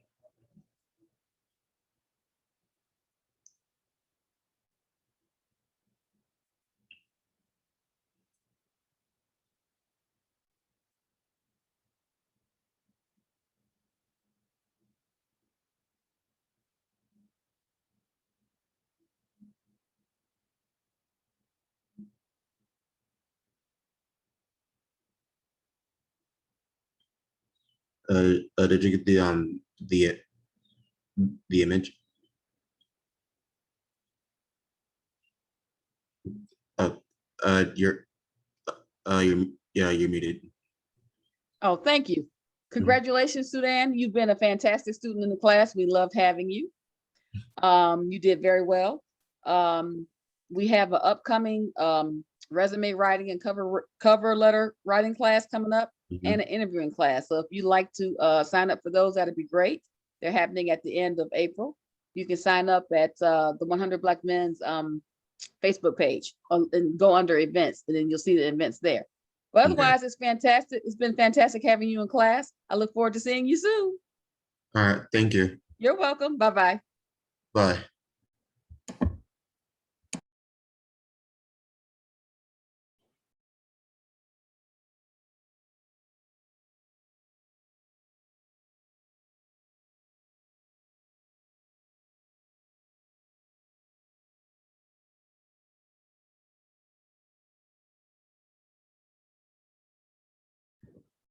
Did you get the image? Uh, you're yeah, you're muted. Oh, thank you. Congratulations, Sudan. You've been a fantastic student in the class. We loved having you. You did very well. We have an upcoming resume writing and cover letter writing class coming up and an interviewing class. So if you'd like to sign up for those, that'd be great. They're happening at the end of April. You can sign up at the 100 Black Men's Facebook page and go under events, and then you'll see the events there. But otherwise, it's fantastic. It's been fantastic having you in class. I look forward to seeing you soon. All right, thank you. You're welcome. Bye-bye. Bye.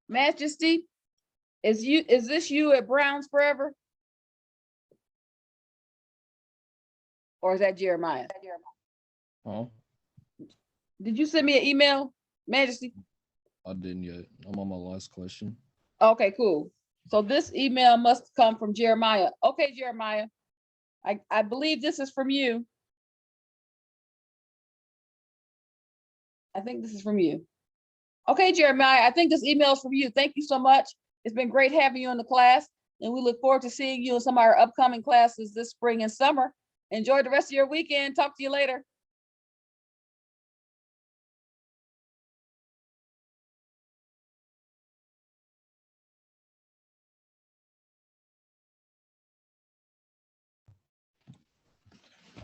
Majesty, is this you at Browns Forever? Or is that Jeremiah? Huh? Did you send me an email, Majesty? I didn't yet. I'm on my last question. Okay, cool. So this email must come from Jeremiah. Okay, Jeremiah. I believe this is from you. I think this is from you. Okay, Jeremiah, I think this email is from you. Thank you so much. It's been great having you in the class, and we look forward to seeing you in some of our upcoming classes this spring and summer. Enjoy the rest of your weekend. Talk to you later.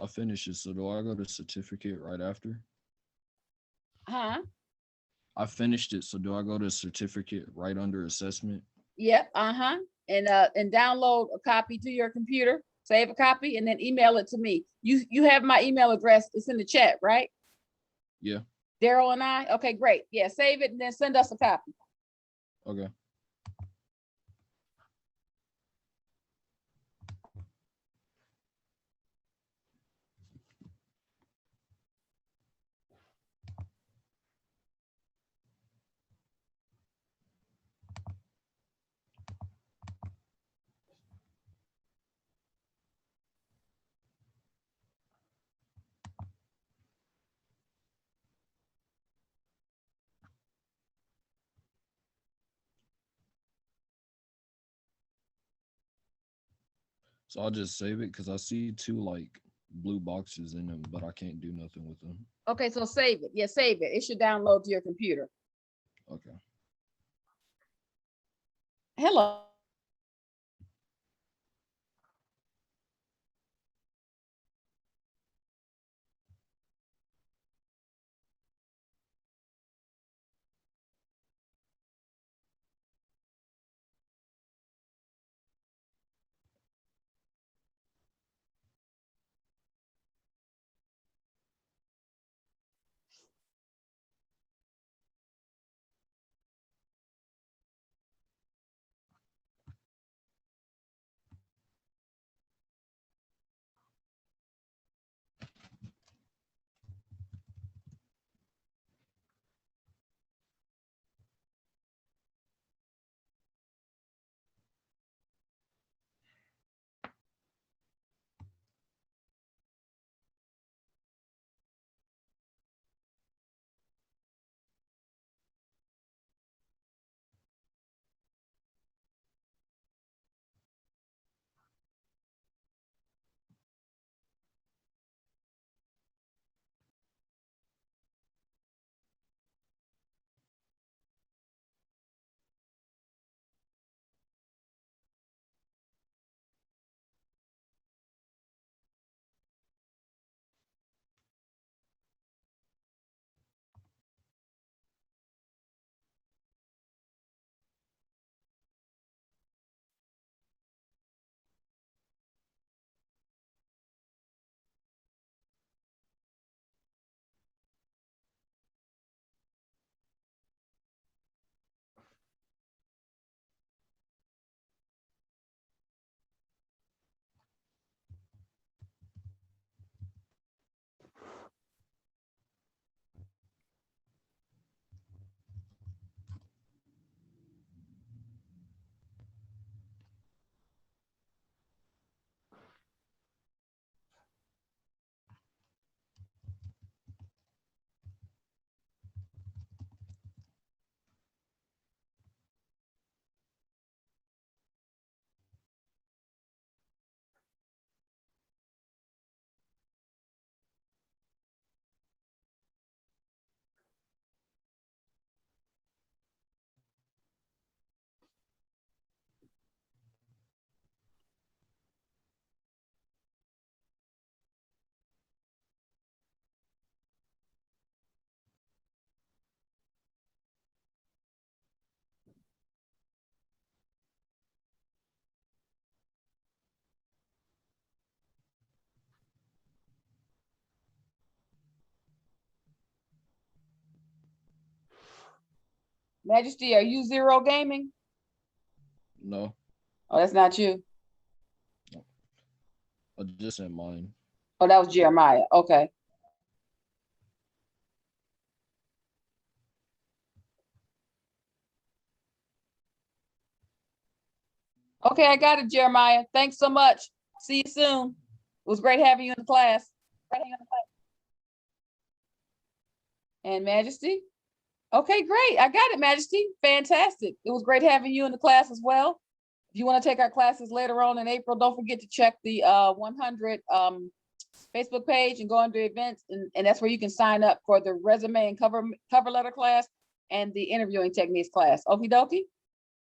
I finished it, so do I go to certificate right after? Huh? I finished it, so do I go to certificate right under assessment? Yep, and download a copy to your computer, save a copy, and then email it to me. You have my email address. It's in the chat, right? Yeah. Daryl and I. Okay, great. Yeah, save it and then send us a copy. Okay. So I'll just save it because I see two like blue boxes in them, but I can't do nothing with them. Okay, so save it. Yeah, save it. It should download to your computer. Okay. Hello. Majesty, are you Zero Gaming? No, Oh, that's not you. I just sent mine. Oh, that was Jeremiah. Okay. Okay, I got it, Jeremiah. Thanks so much. See you soon. It was great having you in the class. And Majesty? Okay, great. I got it, Majesty. Fantastic. It was great having you in the class as well. If you want to take our classes later on in April, don't forget to check the 100 Facebook page and go under events, and that's where you can sign up for the resume and cover letter class and the interviewing techniques class. Okie dokie.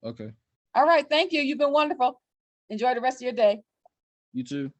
Okay. All right, thank you. You've been wonderful. Enjoy the rest of your day. You too.